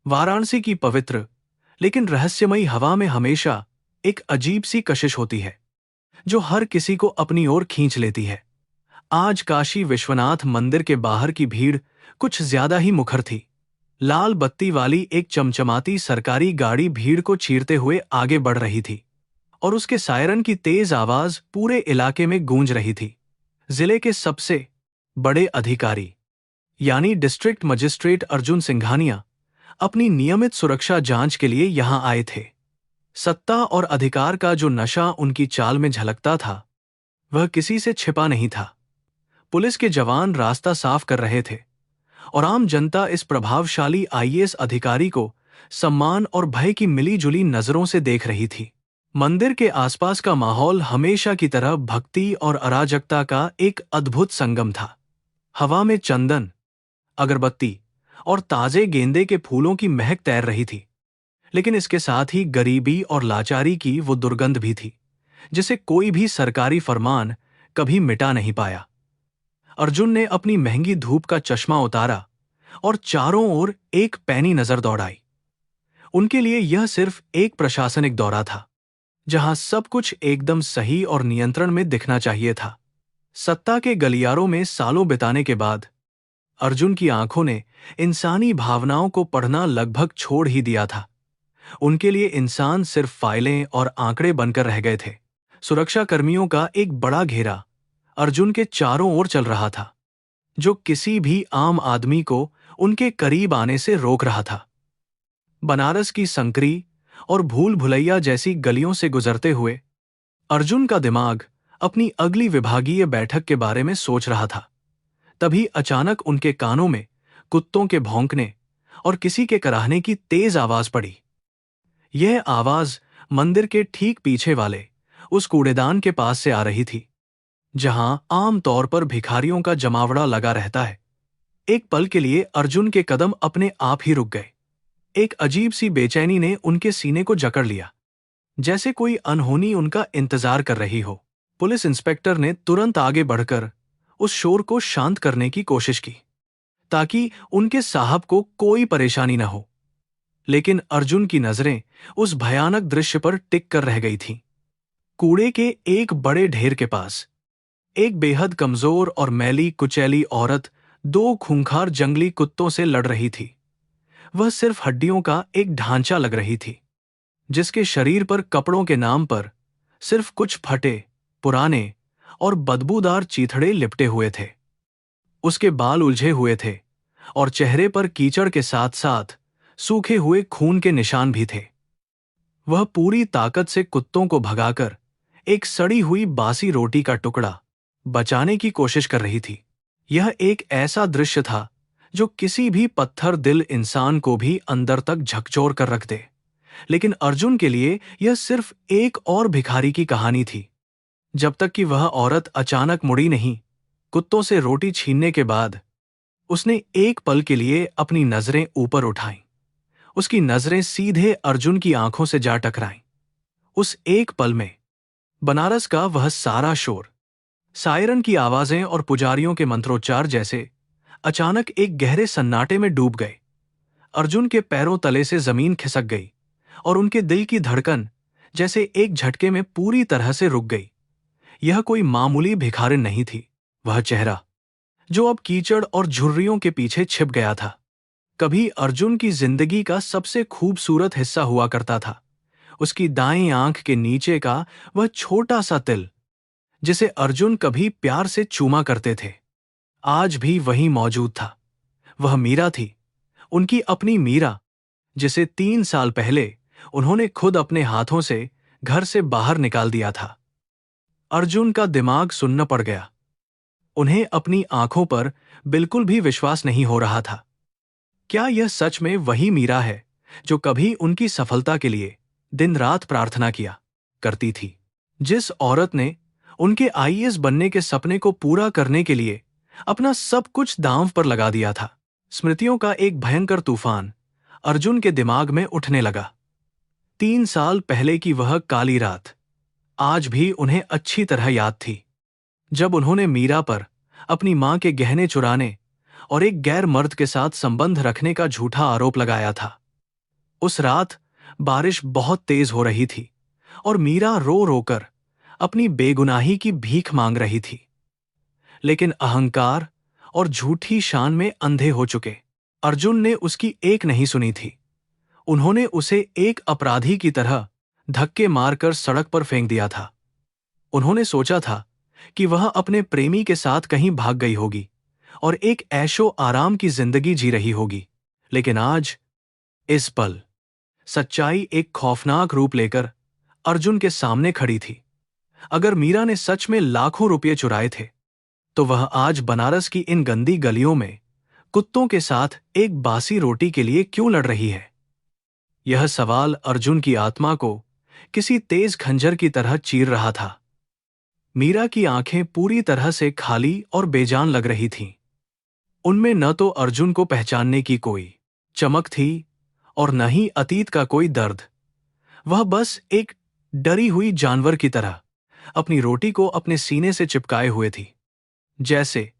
वाराणसी की पवित्र लेकिन रहस्यमयी हवा में हमेशा एक अजीब सी कशिश होती है जो हर किसी को अपनी ओर खींच लेती है। आज काशी विश्वनाथ मंदिर के बाहर की भीड़ कुछ ज्यादा ही मुखर थी। लाल बत्ती वाली एक चमचमाती सरकारी गाड़ी भीड़ को चीरते हुए आगे बढ़ रही थी और उसके सायरन की तेज आवाज पूरे इलाके में गूंज रही थी। जिले के सबसे बड़े अधिकारी यानी डिस्ट्रिक्ट मजिस्ट्रेट अर्जुन सिंघानिया अपनी नियमित सुरक्षा जांच के लिए यहां आए थे। सत्ता और अधिकार का जो नशा उनकी चाल में झलकता था वह किसी से छिपा नहीं था। पुलिस के जवान रास्ता साफ कर रहे थे और आम जनता इस प्रभावशाली आईएएस अधिकारी को सम्मान और भय की मिली-जुली नजरों से देख रही थी। मंदिर के आसपास का माहौल हमेशा की तरह भक्ति और अराजकता का एक अद्भुत संगम था। हवा में चंदन, अगरबत्ती और ताजे गेंदे के फूलों की महक तैर रही थी, लेकिन इसके साथ ही गरीबी और लाचारी की वो दुर्गंध भी थी जिसे कोई भी सरकारी फरमान कभी मिटा नहीं पाया। अर्जुन ने अपनी महंगी धूप का चश्मा उतारा और चारों ओर एक पैनी नजर दौड़ाई। उनके लिए यह सिर्फ एक प्रशासनिक दौरा था जहां सब कुछ एकदम सही और नियंत्रण में दिखना चाहिए था। सत्ता के गलियारों में सालों बिताने के बाद अर्जुन की आंखों ने इंसानी भावनाओं को पढ़ना लगभग छोड़ ही दिया था। उनके लिए इंसान सिर्फ फाइलें और आंकड़े बनकर रह गए थे। सुरक्षा कर्मियों का एक बड़ा घेरा अर्जुन के चारों ओर चल रहा था, जो किसी भी आम आदमी को उनके करीब आने से रोक रहा था। बनारस की संकरी और भूल भुलैया जैसी गलियों से गुजरते हुए अर्जुन का दिमाग अपनी अगली विभागीय बैठक के बारे में सोच रहा था। तभी अचानक उनके कानों में कुत्तों के भौंकने और किसी के कराहने की तेज आवाज पड़ी। यह आवाज मंदिर के ठीक पीछे वाले उस कूड़ेदान के पास से आ रही थी जहां आम तौर पर भिखारियों का जमावड़ा लगा रहता है। एक पल के लिए अर्जुन के कदम अपने आप ही रुक गए। एक अजीब सी बेचैनी ने उनके सीने को जकड़ लिया, जैसे कोई अनहोनी उनका इंतजार कर रही हो। पुलिस इंस्पेक्टर ने तुरंत आगे बढ़कर उस शोर को शांत करने की कोशिश की ताकि उनके साहब को कोई परेशानी न हो, लेकिन अर्जुन की नजरें उस भयानक दृश्य पर टिक कर रह गई थीं। कूड़े के एक बड़े ढेर के पास एक बेहद कमजोर और मैली कुचैली औरत दो खूंखार जंगली कुत्तों से लड़ रही थी। वह सिर्फ हड्डियों का एक ढांचा लग रही थी, जिसके शरीर पर कपड़ों के नाम पर सिर्फ कुछ फटे, पुराने और बदबूदार चीथड़े लिपटे हुए थे। उसके बाल उलझे हुए थे और चेहरे पर कीचड़ के साथ साथ सूखे हुए खून के निशान भी थे। वह पूरी ताकत से कुत्तों को भगाकर एक सड़ी हुई बासी रोटी का टुकड़ा बचाने की कोशिश कर रही थी। यह एक ऐसा दृश्य था जो किसी भी पत्थर दिल इंसान को भी अंदर तक झकझोर कर रख दे, लेकिन अर्जुन के लिए यह सिर्फ एक और भिखारी की कहानी थी। जब तक कि वह औरत अचानक मुड़ी नहीं। कुत्तों से रोटी छीनने के बाद उसने एक पल के लिए अपनी नजरें ऊपर उठाईं। उसकी नजरें सीधे अर्जुन की आंखों से जा टकराईं। उस एक पल में बनारस का वह सारा शोर, सायरन की आवाजें और पुजारियों के मंत्रोच्चार जैसे अचानक एक गहरे सन्नाटे में डूब गए। अर्जुन के पैरों तले से जमीन खिसक गई और उनके दिल की धड़कन जैसे एक झटके में पूरी तरह से रुक गई। यह कोई मामूली भिखारिन नहीं थी। वह चेहरा जो अब कीचड़ और झुर्रियों के पीछे छिप गया था, कभी अर्जुन की जिंदगी का सबसे खूबसूरत हिस्सा हुआ करता था। उसकी दाईं आंख के नीचे का वह छोटा सा तिल, जिसे अर्जुन कभी प्यार से चूमा करते थे, आज भी वहीं मौजूद था। वह मीरा थी, उनकी अपनी मीरा, जिसे 3 साल पहले उन्होंने खुद अपने हाथों से घर से बाहर निकाल दिया था। अर्जुन का दिमाग सुन्न पड़ गया। उन्हें अपनी आंखों पर बिल्कुल भी विश्वास नहीं हो रहा था। क्या यह सच में वही मीरा है जो कभी उनकी सफलता के लिए दिन रात प्रार्थना किया करती थी? जिस औरत ने उनके आईएएस बनने के सपने को पूरा करने के लिए अपना सब कुछ दांव पर लगा दिया था। स्मृतियों का एक भयंकर तूफान अर्जुन के दिमाग में उठने लगा। 3 साल पहले की वह काली रात आज भी उन्हें अच्छी तरह याद थी, जब उन्होंने मीरा पर अपनी मां के गहने चुराने और एक गैर मर्द के साथ संबंध रखने का झूठा आरोप लगाया था। उस रात बारिश बहुत तेज हो रही थी और मीरा रो रोकर अपनी बेगुनाही की भीख मांग रही थी। लेकिन अहंकार और झूठी शान में अंधे हो चुके अर्जुन ने उसकी एक नहीं सुनी थी। उन्होंने उसे एक अपराधी की तरह धक्के मारकर सड़क पर फेंक दिया था। उन्होंने सोचा था कि वह अपने प्रेमी के साथ कहीं भाग गई होगी और एक ऐशो आराम की जिंदगी जी रही होगी। लेकिन आज, इस पल, सच्चाई एक खौफनाक रूप लेकर अर्जुन के सामने खड़ी थी। अगर मीरा ने सच में लाखों रुपये चुराए थे, तो वह आज बनारस की इन गंदी गलियों में कुत्तों के साथ एक बासी रोटी के लिए क्यों लड़ रही है? यह सवाल अर्जुन की आत्मा को किसी तेज खंजर की तरह चीर रहा था। मीरा की आंखें पूरी तरह से खाली और बेजान लग रही थीं। उनमें न तो अर्जुन को पहचानने की कोई चमक थी और न ही अतीत का कोई दर्द। वह बस एक डरी हुई जानवर की तरह अपनी रोटी को अपने सीने से चिपकाए हुए थी, जैसे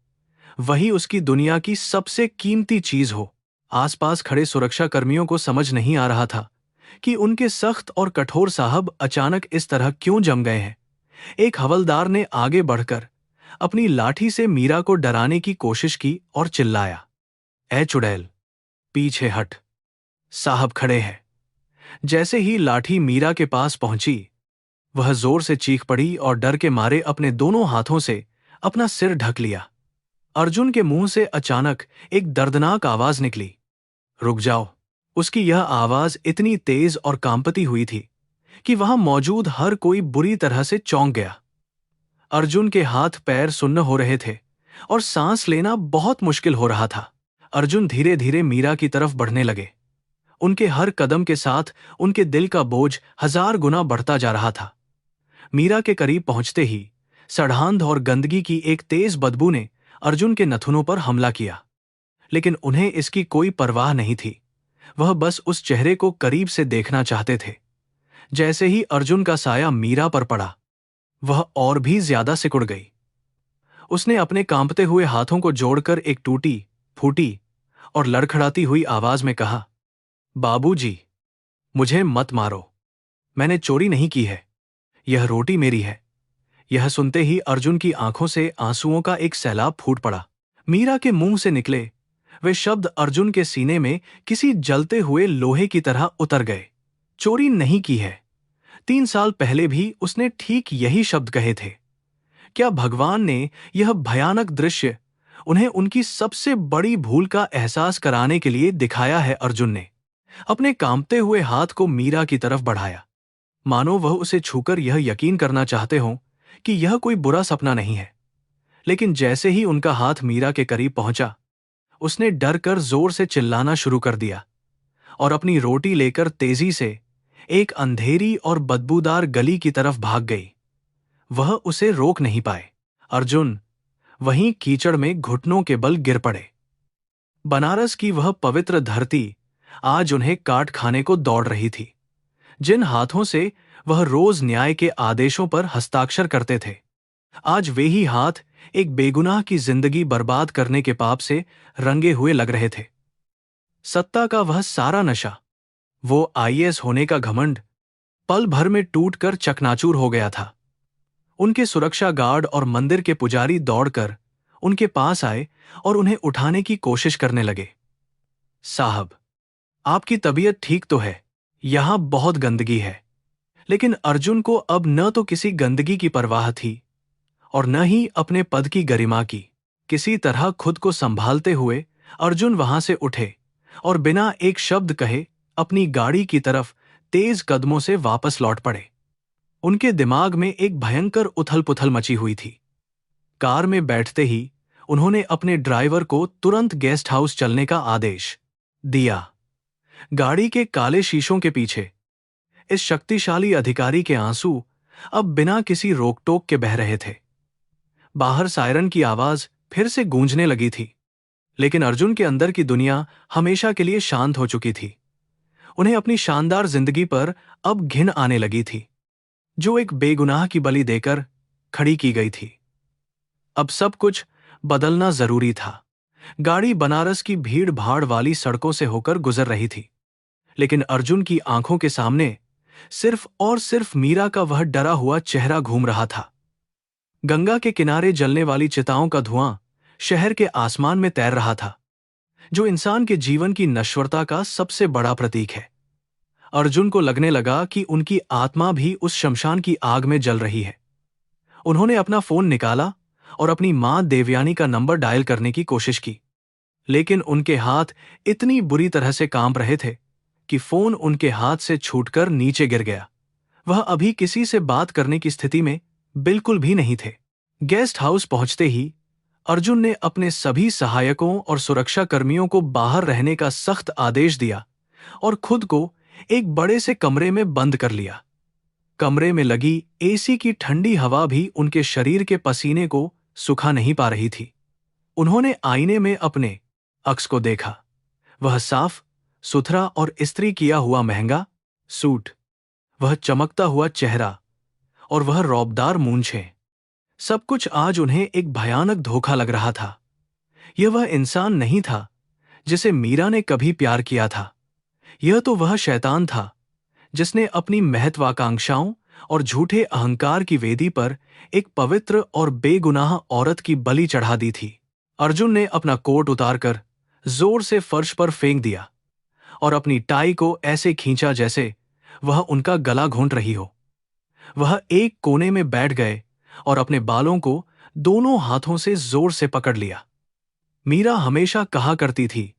वही उसकी दुनिया की सबसे कीमती चीज हो। आसपास खड़े सुरक्षा कर्मियों को समझ नहीं आ रहा था कि उनके सख्त और कठोर साहब अचानक इस तरह क्यों जम गए हैं। एक हवलदार ने आगे बढ़कर अपनी लाठी से मीरा को डराने की कोशिश की और चिल्लाया, "ए चुड़ैल, पीछे हट, साहब खड़े हैं।" जैसे ही लाठी मीरा के पास पहुंची, वह जोर से चीख पड़ी और डर के मारे अपने दोनों हाथों से अपना सिर ढक लिया। अर्जुन के मुंह से अचानक एक दर्दनाक आवाज निकली, "रुक जाओ।" उसकी यह आवाज इतनी तेज और कांपती हुई थी कि वहां मौजूद हर कोई बुरी तरह से चौंक गया। अर्जुन के हाथ पैर सुन्न हो रहे थे और सांस लेना बहुत मुश्किल हो रहा था। अर्जुन धीरे धीरे मीरा की तरफ बढ़ने लगे। उनके हर कदम के साथ उनके दिल का बोझ 1000 गुना बढ़ता जा रहा था। मीरा के करीब पहुंचते ही सड़ांध और गंदगी की एक तेज बदबू ने अर्जुन के नथुनों पर हमला किया, लेकिन उन्हें इसकी कोई परवाह नहीं थी। वह बस उस चेहरे को करीब से देखना चाहते थे। जैसे ही अर्जुन का साया मीरा पर पड़ा, वह और भी ज्यादा सिकुड़ गई। उसने अपने कांपते हुए हाथों को जोड़कर एक टूटी फूटी और लड़खड़ाती हुई आवाज में कहा, "बाबूजी, मुझे मत मारो। मैंने चोरी नहीं की है। यह रोटी मेरी है।" यह सुनते ही अर्जुन की आंखों से आंसुओं का एक सैलाब फूट पड़ा। मीरा के मुंह से निकले वे शब्द अर्जुन के सीने में किसी जलते हुए लोहे की तरह उतर गए। चोरी नहीं की है। 3 साल पहले भी उसने ठीक यही शब्द कहे थे। क्या भगवान ने यह भयानक दृश्य उन्हें उनकी सबसे बड़ी भूल का एहसास कराने के लिए दिखाया है? अर्जुन ने अपने कांपते हुए हाथ को मीरा की तरफ बढ़ाया, मानो वह उसे छूकर यह यकीन करना चाहते हों कि यह कोई बुरा सपना नहीं है। लेकिन जैसे ही उनका हाथ मीरा के करीब पहुंचा, उसने डर कर जोर से चिल्लाना शुरू कर दिया और अपनी रोटी लेकर तेजी से एक अंधेरी और बदबूदार गली की तरफ भाग गई। वह उसे रोक नहीं पाए। अर्जुन वहीं कीचड़ में घुटनों के बल गिर पड़े। बनारस की वह पवित्र धरती आज उन्हें काट खाने को दौड़ रही थी। जिन हाथों से वह रोज न्याय के आदेशों पर हस्ताक्षर करते थे, आज वे ही हाथ एक बेगुनाह की जिंदगी बर्बाद करने के पाप से रंगे हुए लग रहे थे। सत्ता का वह सारा नशा, वो आईएएस होने का घमंड पल भर में टूटकर चकनाचूर हो गया था। उनके सुरक्षा गार्ड और मंदिर के पुजारी दौड़कर उनके पास आए और उन्हें उठाने की कोशिश करने लगे। "साहब, आपकी तबीयत ठीक तो है? यहां बहुत गंदगी है।" लेकिन अर्जुन को अब न तो किसी गंदगी की परवाह थी और न ही अपने पद की गरिमा की। किसी तरह खुद को संभालते हुए अर्जुन वहां से उठे और बिना एक शब्द कहे अपनी गाड़ी की तरफ तेज कदमों से वापस लौट पड़े। उनके दिमाग में एक भयंकर उथल-पुथल मची हुई थी। कार में बैठते ही उन्होंने अपने ड्राइवर को तुरंत गेस्ट हाउस चलने का आदेश दिया। गाड़ी के काले शीशों के पीछे इस शक्तिशाली अधिकारी के आंसू अब बिना किसी रोक-टोक के बह रहे थे। बाहर सायरन की आवाज फिर से गूंजने लगी थी, लेकिन अर्जुन के अंदर की दुनिया हमेशा के लिए शांत हो चुकी थी। उन्हें अपनी शानदार जिंदगी पर अब घिन आने लगी थी, जो एक बेगुनाह की बलि देकर खड़ी की गई थी। अब सब कुछ बदलना जरूरी था। गाड़ी बनारस की भीड़ भाड़ वाली सड़कों से होकर गुजर रही थी, लेकिन अर्जुन की आंखों के सामने सिर्फ और सिर्फ मीरा का वह डरा हुआ चेहरा घूम रहा था। गंगा के किनारे जलने वाली चिताओं का धुआं शहर के आसमान में तैर रहा था, जो इंसान के जीवन की नश्वरता का सबसे बड़ा प्रतीक है। अर्जुन को लगने लगा कि उनकी आत्मा भी उस शमशान की आग में जल रही है। उन्होंने अपना फोन निकाला और अपनी मां देवयानी का नंबर डायल करने की कोशिश की, लेकिन उनके हाथ इतनी बुरी तरह से कांप रहे थे कि फोन उनके हाथ से छूटकर नीचे गिर गया। वह अभी किसी से बात करने की स्थिति में बिल्कुल भी नहीं थे। गेस्ट हाउस पहुंचते ही अर्जुन ने अपने सभी सहायकों और सुरक्षा कर्मियों को बाहर रहने का सख्त आदेश दिया और खुद को एक बड़े से कमरे में बंद कर लिया। कमरे में लगी एसी की ठंडी हवा भी उनके शरीर के पसीने को सुखा नहीं पा रही थी। उन्होंने आईने में अपने अक्स को देखा। वह साफ सुथरा और इस्त्री किया हुआ महंगा सूट, वह चमकता हुआ चेहरा और वह रौबदार मूंछें, सब कुछ आज उन्हें एक भयानक धोखा लग रहा था। यह वह इंसान नहीं था जिसे मीरा ने कभी प्यार किया था। यह तो वह शैतान था जिसने अपनी महत्वाकांक्षाओं और झूठे अहंकार की वेदी पर एक पवित्र और बेगुनाह औरत की बलि चढ़ा दी थी। अर्जुन ने अपना कोट उतारकर जोर से फर्श पर फेंक दिया और अपनी टाई को ऐसे खींचा जैसे वह उनका गला घोंट रही हो। वह एक कोने में बैठ गए और अपने बालों को दोनों हाथों से जोर से पकड़ लिया। मीरा हमेशा कहा करती थी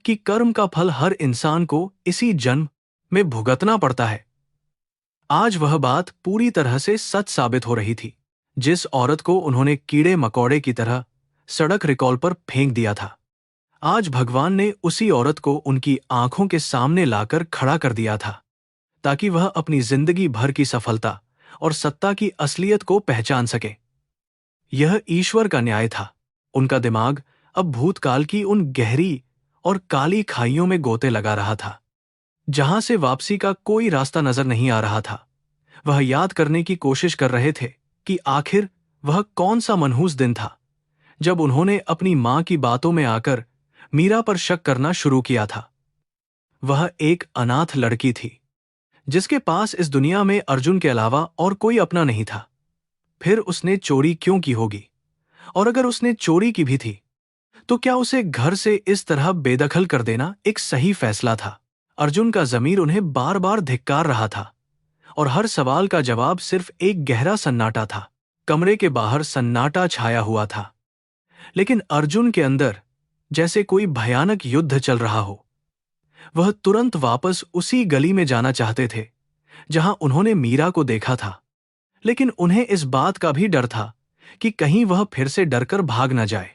कि कर्म का फल हर इंसान को इसी जन्म में भुगतना पड़ता है। आज वह बात पूरी तरह से सच साबित हो रही थी। जिस औरत को उन्होंने कीड़े मकोड़े की तरह सड़क रिकॉल पर फेंक दिया था, आज भगवान ने उसी औरत को उनकी आंखों के सामने लाकर खड़ा कर दिया था, ताकि वह अपनी जिंदगी भर की सफलता और सत्ता की असलियत को पहचान सके। यह ईश्वर का न्याय था। उनका दिमाग अब भूतकाल की उन गहरी और काली खाइयों में गोते लगा रहा था, जहां से वापसी का कोई रास्ता नजर नहीं आ रहा था। वह याद करने की कोशिश कर रहे थे कि आखिर वह कौन सा मनहूस दिन था जब उन्होंने अपनी मां की बातों में आकर मीरा पर शक करना शुरू किया था। वह एक अनाथ लड़की थी जिसके पास इस दुनिया में अर्जुन के अलावा और कोई अपना नहीं था। फिर उसने चोरी क्यों की होगी? और अगर उसने चोरी की भी थी, तो क्या उसे घर से इस तरह बेदखल कर देना एक सही फैसला था? अर्जुन का ज़मीर उन्हें बार बार धिक्कार रहा था और हर सवाल का जवाब सिर्फ एक गहरा सन्नाटा था। कमरे के बाहर सन्नाटा छाया हुआ था, लेकिन अर्जुन के अंदर जैसे कोई भयानक युद्ध चल रहा हो। वह तुरंत वापस उसी गली में जाना चाहते थे जहां उन्होंने मीरा को देखा था, लेकिन उन्हें इस बात का भी डर था कि कहीं वह फिर से डरकर भाग न जाए।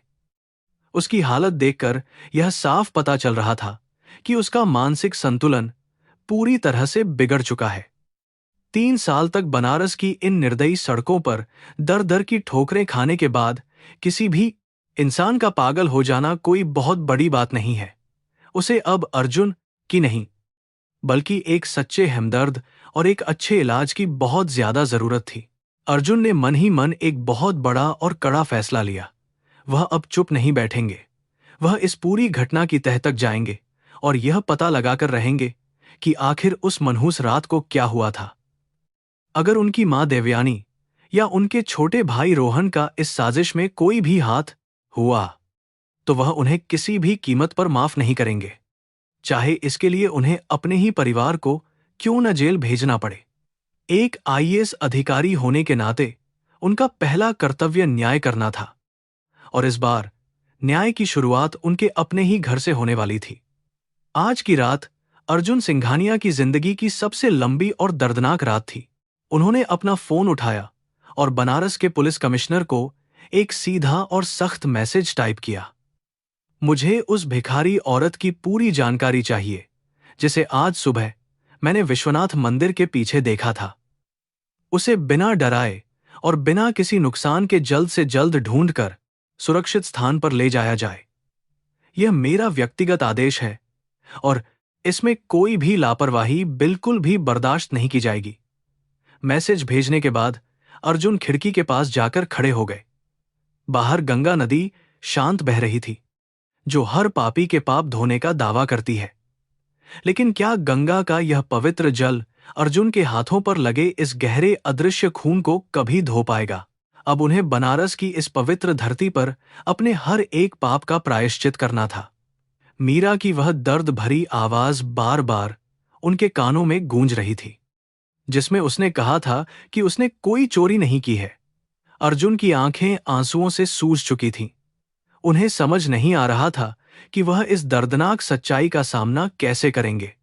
उसकी हालत देखकर यह साफ पता चल रहा था कि उसका मानसिक संतुलन पूरी तरह से बिगड़ चुका है। 3 साल तक बनारस की इन निर्दयी सड़कों पर दर दर की ठोकरें खाने के बाद किसी भी इंसान का पागल हो जाना कोई बहुत बड़ी बात नहीं है। उसे अब अर्जुन की नहीं, बल्कि एक सच्चे हमदर्द और एक अच्छे इलाज की बहुत ज्यादा जरूरत थी। अर्जुन ने मन ही मन एक बहुत बड़ा और कड़ा फैसला लिया। वह अब चुप नहीं बैठेंगे। वह इस पूरी घटना की तह तक जाएंगे और यह पता लगाकर रहेंगे कि आखिर उस मनहूस रात को क्या हुआ था। अगर उनकी मां देवयानी या उनके छोटे भाई रोहन का इस साजिश में कोई भी हाथ हुआ, तो वह उन्हें किसी भी कीमत पर माफ नहीं करेंगे, चाहे इसके लिए उन्हें अपने ही परिवार को क्यों न जेल भेजना पड़े। एक आईएएस अधिकारी होने के नाते उनका पहला कर्तव्य न्याय करना था, और इस बार न्याय की शुरुआत उनके अपने ही घर से होने वाली थी। आज की रात अर्जुन सिंघानिया की जिंदगी की सबसे लंबी और दर्दनाक रात थी। उन्होंने अपना फोन उठाया और बनारस के पुलिस कमिश्नर को एक सीधा और सख्त मैसेज टाइप किया। मुझे उस भिखारी औरत की पूरी जानकारी चाहिए जिसे आज सुबह मैंने विश्वनाथ मंदिर के पीछे देखा था। उसे बिना डराए और बिना किसी नुकसान के जल्द से जल्द ढूंढकर सुरक्षित स्थान पर ले जाया जाए। यह मेरा व्यक्तिगत आदेश है और इसमें कोई भी लापरवाही बिल्कुल भी बर्दाश्त नहीं की जाएगी। मैसेज भेजने के बाद अर्जुन खिड़की के पास जाकर खड़े हो गए। बाहर गंगा नदी शांत बह रही थी, जो हर पापी के पाप धोने का दावा करती है। लेकिन क्या गंगा का यह पवित्र जल अर्जुन के हाथों पर लगे इस गहरे अदृश्य खून को कभी धो पाएगा? अब उन्हें बनारस की इस पवित्र धरती पर अपने हर एक पाप का प्रायश्चित करना था। मीरा की वह दर्द भरी आवाज बार बार उनके कानों में गूंज रही थी, जिसमें उसने कहा था कि उसने कोई चोरी नहीं की है। अर्जुन की आंखें आंसुओं से सूज चुकी थीं। उन्हें समझ नहीं आ रहा था कि वह इस दर्दनाक सच्चाई का सामना कैसे करेंगे।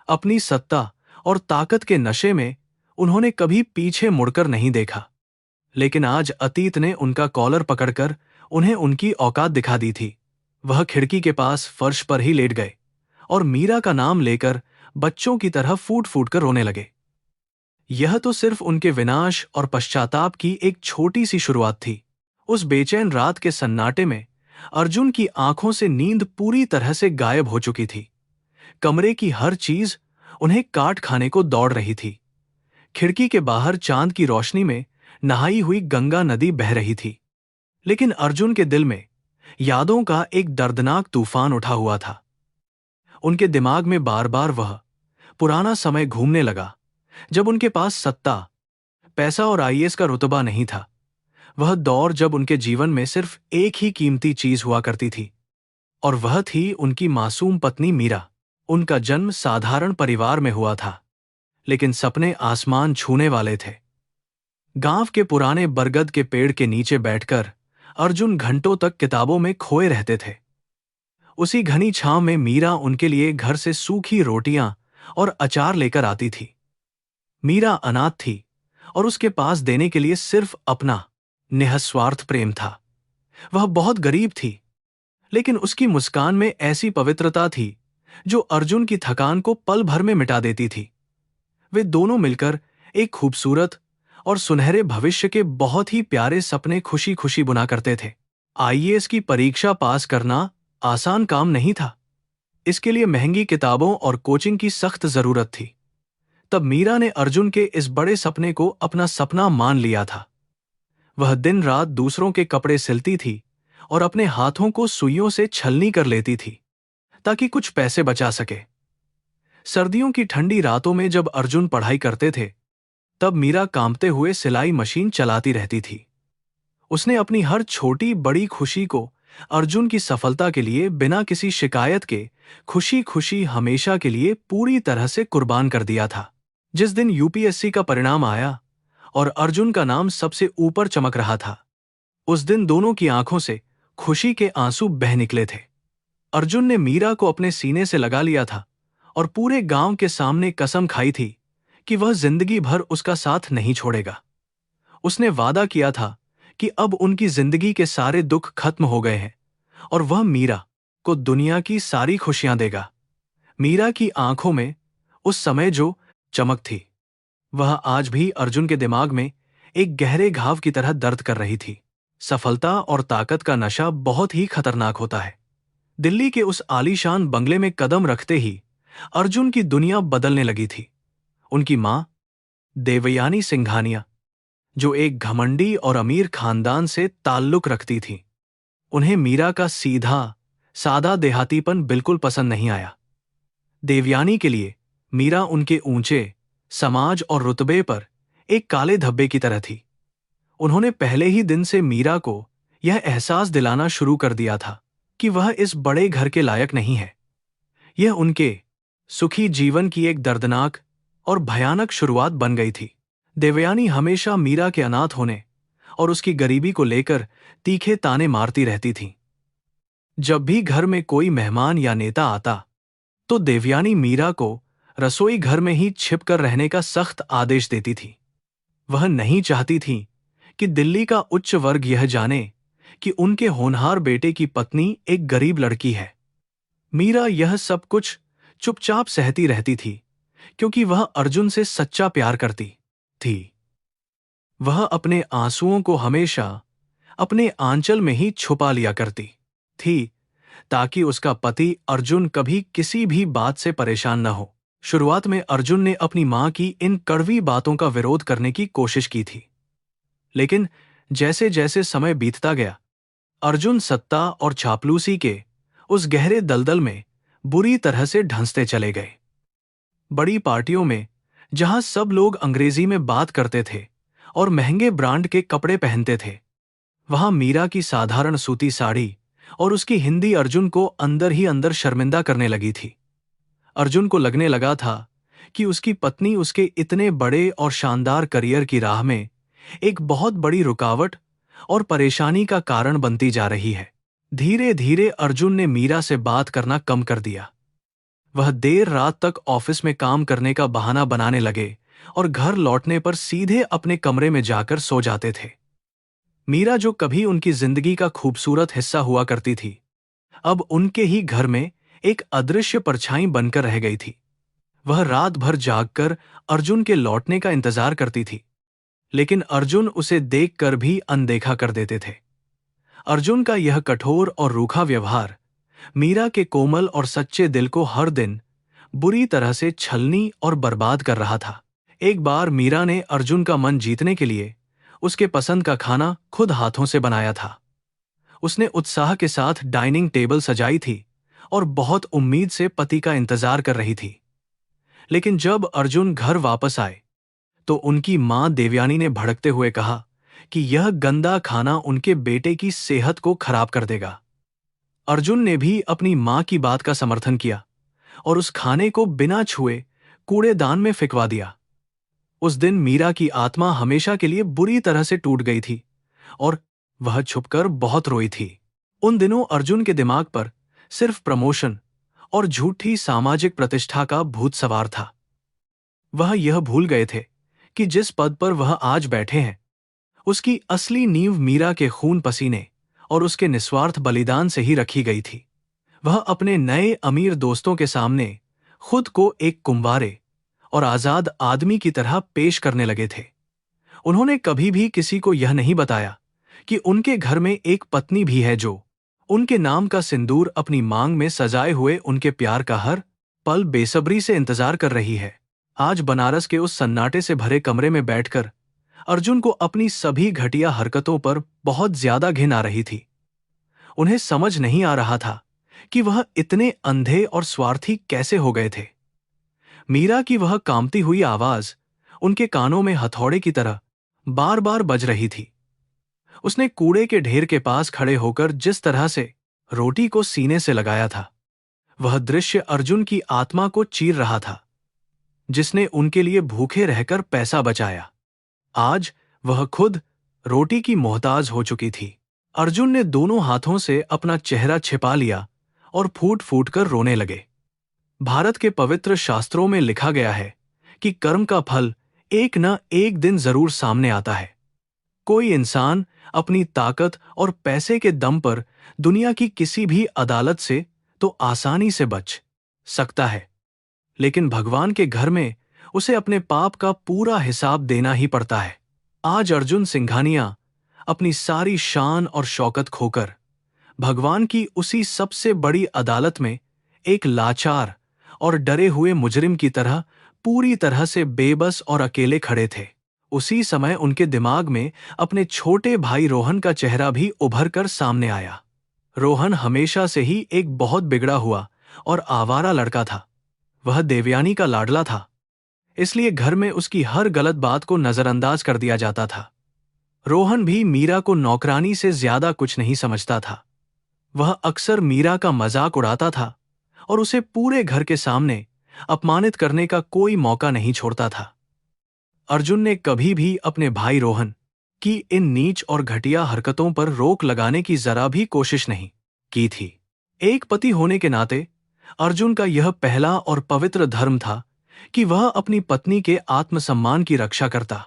अपनी सत्ता और ताकत के नशे में उन्होंने कभी पीछे मुड़कर नहीं देखा, लेकिन आज अतीत ने उनका कॉलर पकड़कर उन्हें उनकी औकात दिखा दी थी। वह खिड़की के पास फर्श पर ही लेट गए और मीरा का नाम लेकर बच्चों की तरह फूट फूट कर रोने लगे। यह तो सिर्फ उनके विनाश और पश्चाताप की एक छोटी सी शुरुआत थी। उस बेचैन रात के सन्नाटे में अर्जुन की आंखों से नींद पूरी तरह से गायब हो चुकी थी। कमरे की हर चीज उन्हें काट खाने को दौड़ रही थी। खिड़की के बाहर चांद की रोशनी में नहाई हुई गंगा नदी बह रही थी, लेकिन अर्जुन के दिल में यादों का एक दर्दनाक तूफान उठा हुआ था। उनके दिमाग में बार बार वह पुराना समय घूमने लगा, जब उनके पास सत्ता, पैसा और आईएएस का रुतबा नहीं था। वह दौर जब उनके जीवन में सिर्फ एक ही कीमती चीज हुआ करती थी, और वह थी उनकी मासूम पत्नी मीरा। उनका जन्म साधारण परिवार में हुआ था, लेकिन सपने आसमान छूने वाले थे। गांव के पुराने बरगद के पेड़ के नीचे बैठकर अर्जुन घंटों तक किताबों में खोए रहते थे। उसी घनी छांव में मीरा उनके लिए घर से सूखी रोटियां और अचार लेकर आती थी। मीरा अनाथ थी और उसके पास देने के लिए सिर्फ अपना निःस्वार्थ प्रेम था। वह बहुत गरीब थी, लेकिन उसकी मुस्कान में ऐसी पवित्रता थी जो अर्जुन की थकान को पल भर में मिटा देती थी। वे दोनों मिलकर एक खूबसूरत और सुनहरे भविष्य के बहुत ही प्यारे सपने खुशी खुशी बुना करते थे। आईएएस की परीक्षा पास करना आसान काम नहीं था। इसके लिए महंगी किताबों और कोचिंग की सख्त जरूरत थी। तब मीरा ने अर्जुन के इस बड़े सपने को अपना सपना मान लिया था। वह दिन रात दूसरों के कपड़े सिलती थी और अपने हाथों को सुइयों से छलनी कर लेती थी, ताकि कुछ पैसे बचा सके। सर्दियों की ठंडी रातों में जब अर्जुन पढ़ाई करते थे, तब मीरा कांपते हुए सिलाई मशीन चलाती रहती थी। उसने अपनी हर छोटी बड़ी खुशी को अर्जुन की सफलता के लिए बिना किसी शिकायत के खुशी खुशी हमेशा के लिए पूरी तरह से कुर्बान कर दिया था। जिस दिन यूपीएससी का परिणाम आया और अर्जुन का नाम सबसे ऊपर चमक रहा था, उस दिन दोनों की आंखों से खुशी के आंसू बह निकले थे। अर्जुन ने मीरा को अपने सीने से लगा लिया था और पूरे गांव के सामने कसम खाई थी कि वह जिंदगी भर उसका साथ नहीं छोड़ेगा। उसने वादा किया था कि अब उनकी जिंदगी के सारे दुख खत्म हो गए हैं और वह मीरा को दुनिया की सारी खुशियां देगा। मीरा की आंखों में उस समय जो चमक थी, वह आज भी अर्जुन के दिमाग में एक गहरे घाव की तरह दर्द कर रही थी। सफलता और ताकत का नशा बहुत ही खतरनाक होता है। दिल्ली के उस आलीशान बंगले में कदम रखते ही अर्जुन की दुनिया बदलने लगी थी। उनकी मां देवयानी सिंघानिया, जो एक घमंडी और अमीर खानदान से ताल्लुक रखती थी, उन्हें मीरा का सीधा सादा देहातीपन बिल्कुल पसंद नहीं आया। देवयानी के लिए मीरा उनके ऊंचे समाज और रुतबे पर एक काले धब्बे की तरह थी। उन्होंने पहले ही दिन से मीरा को यह एहसास दिलाना शुरू कर दिया था कि वह इस बड़े घर के लायक नहीं है। यह उनके सुखी जीवन की एक दर्दनाक और भयानक शुरुआत बन गई थी। देवयानी हमेशा मीरा के अनाथ होने और उसकी गरीबी को लेकर तीखे ताने मारती रहती थी। जब भी घर में कोई मेहमान या नेता आता, तो देवयानी मीरा को रसोई घर में ही छिपकर रहने का सख्त आदेश देती थी। वह नहीं चाहती थी कि दिल्ली का उच्च वर्ग यह जाने कि उनके होनहार बेटे की पत्नी एक गरीब लड़की है। मीरा यह सब कुछ चुपचाप सहती रहती थी, क्योंकि वह अर्जुन से सच्चा प्यार करती थी। वह अपने आंसुओं को हमेशा अपने आंचल में ही छुपा लिया करती थी, ताकि उसका पति अर्जुन कभी किसी भी बात से परेशान न हो। शुरुआत में अर्जुन ने अपनी मां की इन कड़वी बातों का विरोध करने की कोशिश की थी, लेकिन जैसे जैसे समय बीतता गया, अर्जुन सत्ता और चापलूसी के उस गहरे दलदल में बुरी तरह से ढंसते चले गए। बड़ी पार्टियों में, जहां सब लोग अंग्रेजी में बात करते थे और महंगे ब्रांड के कपड़े पहनते थे, वहां मीरा की साधारण सूती साड़ी और उसकी हिंदी अर्जुन को अंदर ही अंदर शर्मिंदा करने लगी थी। अर्जुन को लगने लगा था कि उसकी पत्नी उसके इतने बड़े और शानदार करियर की राह में एक बहुत बड़ी रुकावट और परेशानी का कारण बनती जा रही है। धीरे धीरे अर्जुन ने मीरा से बात करना कम कर दिया। वह देर रात तक ऑफिस में काम करने का बहाना बनाने लगे और घर लौटने पर सीधे अपने कमरे में जाकर सो जाते थे। मीरा, जो कभी उनकी जिंदगी का खूबसूरत हिस्सा हुआ करती थी, अब उनके ही घर में एक अदृश्य परछाई बनकर रह गई थी। वह रात भर जागकर अर्जुन के लौटने का इंतजार करती थी, लेकिन अर्जुन उसे देखकर भी अनदेखा कर देते थे। अर्जुन का यह कठोर और रूखा व्यवहार मीरा के कोमल और सच्चे दिल को हर दिन बुरी तरह से छलनी और बर्बाद कर रहा था। एक बार मीरा ने अर्जुन का मन जीतने के लिए उसके पसंद का खाना खुद हाथों से बनाया था। उसने उत्साह के साथ डाइनिंग टेबल सजाई थी और बहुत उम्मीद से पति का इंतजार कर रही थी। लेकिन जब अर्जुन घर वापस आए तो उनकी मां देवयानी ने भड़कते हुए कहा कि यह गंदा खाना उनके बेटे की सेहत को खराब कर देगा। अर्जुन ने भी अपनी मां की बात का समर्थन किया और उस खाने को बिना छुए कूड़ेदान में फेंकवा दिया। उस दिन मीरा की आत्मा हमेशा के लिए बुरी तरह से टूट गई थी और वह छुपकर बहुत रोई थी। उन दिनों अर्जुन के दिमाग पर सिर्फ प्रमोशन और झूठी सामाजिक प्रतिष्ठा का भूत सवार था। वह यह भूल गए थे कि जिस पद पर वह आज बैठे हैं, उसकी असली नींव मीरा के खून पसीने और उसके निस्वार्थ बलिदान से ही रखी गई थी। वह अपने नए अमीर दोस्तों के सामने खुद को एक कुंवारे और आजाद आदमी की तरह पेश करने लगे थे। उन्होंने कभी भी किसी को यह नहीं बताया कि उनके घर में एक पत्नी भी है जो उनके नाम का सिंदूर अपनी मांग में सजाए हुए उनके प्यार का हर पल बेसब्री से इंतजार कर रही है। आज बनारस के उस सन्नाटे से भरे कमरे में बैठकर अर्जुन को अपनी सभी घटिया हरकतों पर बहुत ज्यादा घिन आ रही थी। उन्हें समझ नहीं आ रहा था कि वह इतने अंधे और स्वार्थी कैसे हो गए थे। मीरा की वह कांपती हुई आवाज उनके कानों में हथौड़े की तरह बार बार बज रही थी। उसने कूड़े के ढेर के पास खड़े होकर जिस तरह से रोटी को सीने से लगाया था, वह दृश्य अर्जुन की आत्मा को चीर रहा था, जिसने उनके लिए भूखे रहकर पैसा बचाया। आज वह खुद रोटी की मोहताज हो चुकी थी। अर्जुन ने दोनों हाथों से अपना चेहरा छिपा लिया और फूट फूट कर रोने लगे। भारत के पवित्र शास्त्रों में लिखा गया है कि कर्म का फल एक न एक दिन जरूर सामने आता है। कोई इंसान अपनी ताकत और पैसे के दम पर दुनिया की किसी भी अदालत से तो आसानी से बच सकता है, लेकिन भगवान के घर में उसे अपने पाप का पूरा हिसाब देना ही पड़ता है। आज अर्जुन सिंघानिया अपनी सारी शान और शौकत खोकर भगवान की उसी सबसे बड़ी अदालत में एक लाचार और डरे हुए मुजरिम की तरह पूरी तरह से बेबस और अकेले खड़े थे। उसी समय उनके दिमाग में अपने छोटे भाई रोहन का चेहरा भी उभर कर सामने आया। रोहन हमेशा से ही एक बहुत बिगड़ा हुआ और आवारा लड़का था। वह देवयानी का लाडला था, इसलिए घर में उसकी हर गलत बात को नजरअंदाज कर दिया जाता था। रोहन भी मीरा को नौकरानी से ज्यादा कुछ नहीं समझता था। वह अक्सर मीरा का मजाक उड़ाता था और उसे पूरे घर के सामने अपमानित करने का कोई मौका नहीं छोड़ता था। अर्जुन ने कभी भी अपने भाई रोहन की इन नीच और घटिया हरकतों पर रोक लगाने की जरा भी कोशिश नहीं की थी। एक पति होने के नाते अर्जुन का यह पहला और पवित्र धर्म था कि वह अपनी पत्नी के आत्मसम्मान की रक्षा करता।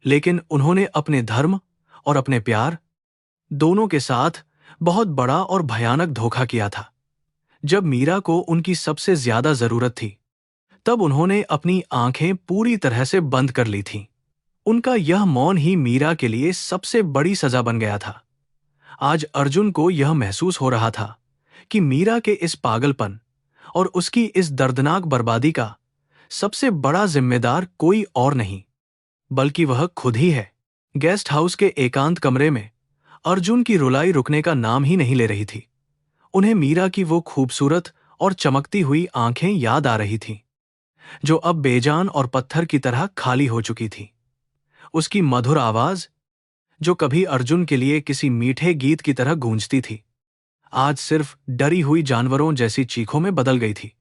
लेकिन उन्होंने अपने धर्म और अपने प्यार दोनों के साथ बहुत बड़ा और भयानक धोखा किया था। जब मीरा को उनकी सबसे ज्यादा जरूरत थी, तब उन्होंने अपनी आंखें पूरी तरह से बंद कर ली थीं। उनका यह मौन ही मीरा के लिए सबसे बड़ी सजा बन गया था। आज अर्जुन को यह महसूस हो रहा था कि मीरा के इस पागलपन और उसकी इस दर्दनाक बर्बादी का सबसे बड़ा जिम्मेदार कोई और नहीं, बल्कि वह खुद ही है। गेस्ट हाउस के एकांत कमरे में अर्जुन की रुलाई रुकने का नाम ही नहीं ले रही थी। उन्हें मीरा की वो खूबसूरत और चमकती हुई आंखें याद आ रही थीं, जो अब बेजान और पत्थर की तरह खाली हो चुकी थी। उसकी मधुर आवाज, जो कभी अर्जुन के लिए किसी मीठे गीत की तरह गूंजती थी, आज सिर्फ डरी हुई जानवरों जैसी चीखों में बदल गई थी।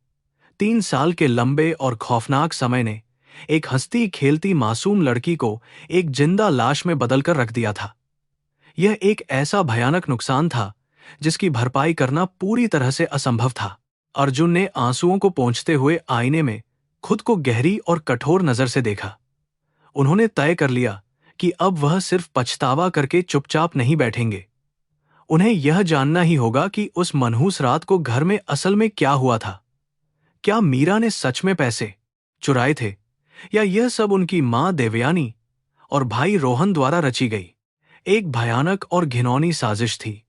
3 साल के लंबे और खौफनाक समय ने एक हंसती खेलती मासूम लड़की को एक जिंदा लाश में बदलकर रख दिया था। यह एक ऐसा भयानक नुकसान था जिसकी भरपाई करना पूरी तरह से असंभव था। अर्जुन ने आंसुओं को पोंछते हुए आईने में खुद को गहरी और कठोर नजर से देखा। उन्होंने तय कर लिया कि अब वह सिर्फ पछतावा करके चुपचाप नहीं बैठेंगे। उन्हें यह जानना ही होगा कि उस मनहूस रात को घर में असल में क्या हुआ था। क्या मीरा ने सच में पैसे चुराए थे, या यह सब उनकी मां देवयानी और भाई रोहन द्वारा रची गई एक भयानक और घिनौनी साजिश थी।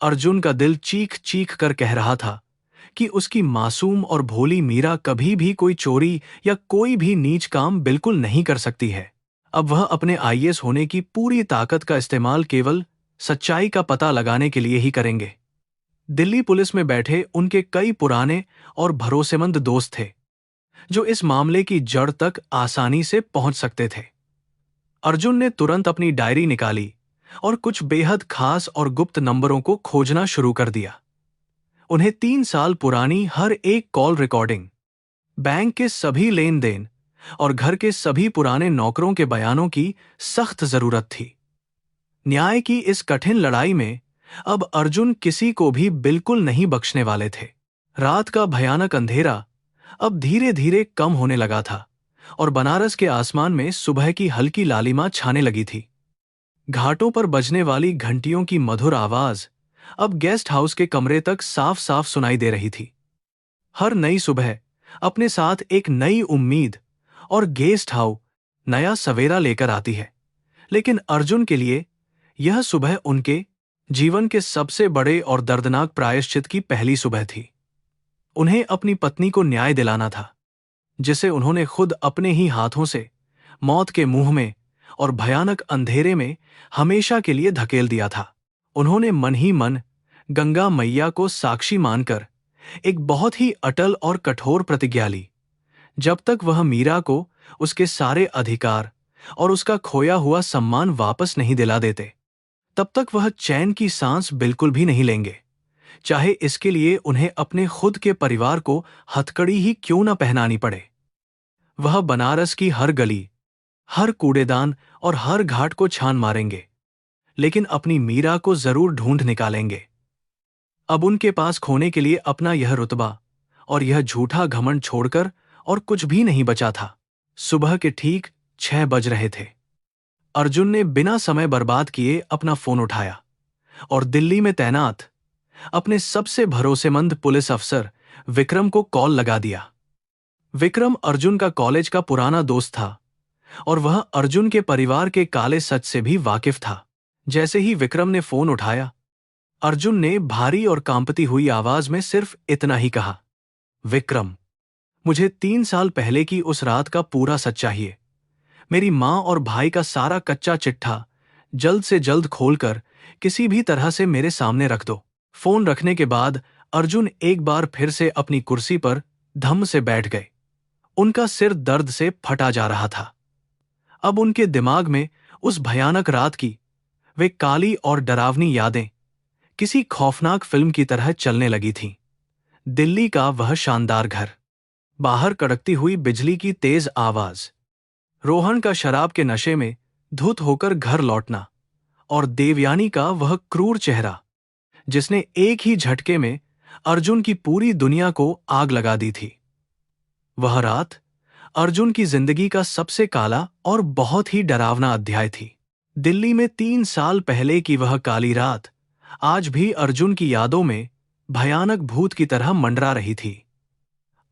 अर्जुन का दिल चीख चीख कर कह रहा था कि उसकी मासूम और भोली मीरा कभी भी कोई चोरी या कोई भी नीच काम बिल्कुल नहीं कर सकती है। अब वह अपने आईएएस होने की पूरी ताकत का इस्तेमाल केवल सच्चाई का पता लगाने के लिए ही करेंगे। दिल्ली पुलिस में बैठे उनके कई पुराने और भरोसेमंद दोस्त थे, जो इस मामले की जड़ तक आसानी से पहुंच सकते थे। अर्जुन ने तुरंत अपनी डायरी निकाली और कुछ बेहद खास और गुप्त नंबरों को खोजना शुरू कर दिया। उन्हें 3 साल पुरानी हर एक कॉल रिकॉर्डिंग, बैंक के सभी लेन देन और घर के सभी पुराने नौकरों के बयानों की सख्त जरूरत थी। न्याय की इस कठिन लड़ाई में अब अर्जुन किसी को भी बिल्कुल नहीं बख्शने वाले थे। रात का भयानक अंधेरा अब धीरे धीरे कम होने लगा था और बनारस के आसमान में सुबह की हल्की लालिमा छाने लगी थी। घाटों पर बजने वाली घंटियों की मधुर आवाज अब गेस्ट हाउस के कमरे तक साफ साफ सुनाई दे रही थी। हर नई सुबह अपने साथ एक नई उम्मीद और गेस्ट हाउस नया सवेरा लेकर आती है, लेकिन अर्जुन के लिए यह सुबह उनके जीवन के सबसे बड़े और दर्दनाक प्रायश्चित की पहली सुबह थी। उन्हें अपनी पत्नी को न्याय दिलाना था, जिसे उन्होंने खुद अपने ही हाथों से मौत के मुंह में और भयानक अंधेरे में हमेशा के लिए धकेल दिया था। उन्होंने मन ही मन गंगा मैया को साक्षी मानकर एक बहुत ही अटल और कठोर प्रतिज्ञा ली। जब तक वह मीरा को उसके सारे अधिकार और उसका खोया हुआ सम्मान वापस नहीं दिला देते, तब तक वह चैन की सांस बिल्कुल भी नहीं लेंगे, चाहे इसके लिए उन्हें अपने खुद के परिवार को हथकड़ी ही क्यों न पहनानी पड़े। वह बनारस की हर गली, हर कूड़ेदान और हर घाट को छान मारेंगे, लेकिन अपनी मीरा को जरूर ढूंढ निकालेंगे। अब उनके पास खोने के लिए अपना यह रुतबा और यह झूठा घमंड छोड़कर और कुछ भी नहीं बचा था। सुबह के ठीक 6 बज रहे थे। अर्जुन ने बिना समय बर्बाद किए अपना फोन उठाया और दिल्ली में तैनात अपने सबसे भरोसेमंद पुलिस अफसर विक्रम को कॉल लगा दिया। विक्रम अर्जुन का कॉलेज का पुराना दोस्त था और वह अर्जुन के परिवार के काले सच से भी वाकिफ था। जैसे ही विक्रम ने फोन उठाया, अर्जुन ने भारी और कांपती हुई आवाज में सिर्फ इतना ही कहा, विक्रम, मुझे 3 साल पहले की उस रात का पूरा सच चाहिए। मेरी मां और भाई का सारा कच्चा चिट्ठा जल्द से जल्द खोलकर किसी भी तरह से मेरे सामने रख दो। फोन रखने के बाद अर्जुन एक बार फिर से अपनी कुर्सी पर धम से बैठ गए। उनका सिर दर्द से फटा जा रहा था। अब उनके दिमाग में उस भयानक रात की वे काली और डरावनी यादें किसी खौफनाक फिल्म की तरह चलने लगी थीं। दिल्ली का वह शानदार घर, बाहर कड़कती हुई बिजली की तेज आवाज, रोहन का शराब के नशे में धुत होकर घर लौटना और देवयानी का वह क्रूर चेहरा जिसने एक ही झटके में अर्जुन की पूरी दुनिया को आग लगा दी थी। वह रात अर्जुन की जिंदगी का सबसे काला और बहुत ही डरावना अध्याय थी। दिल्ली में 3 साल पहले की वह काली रात आज भी अर्जुन की यादों में भयानक भूत की तरह मंडरा रही थी।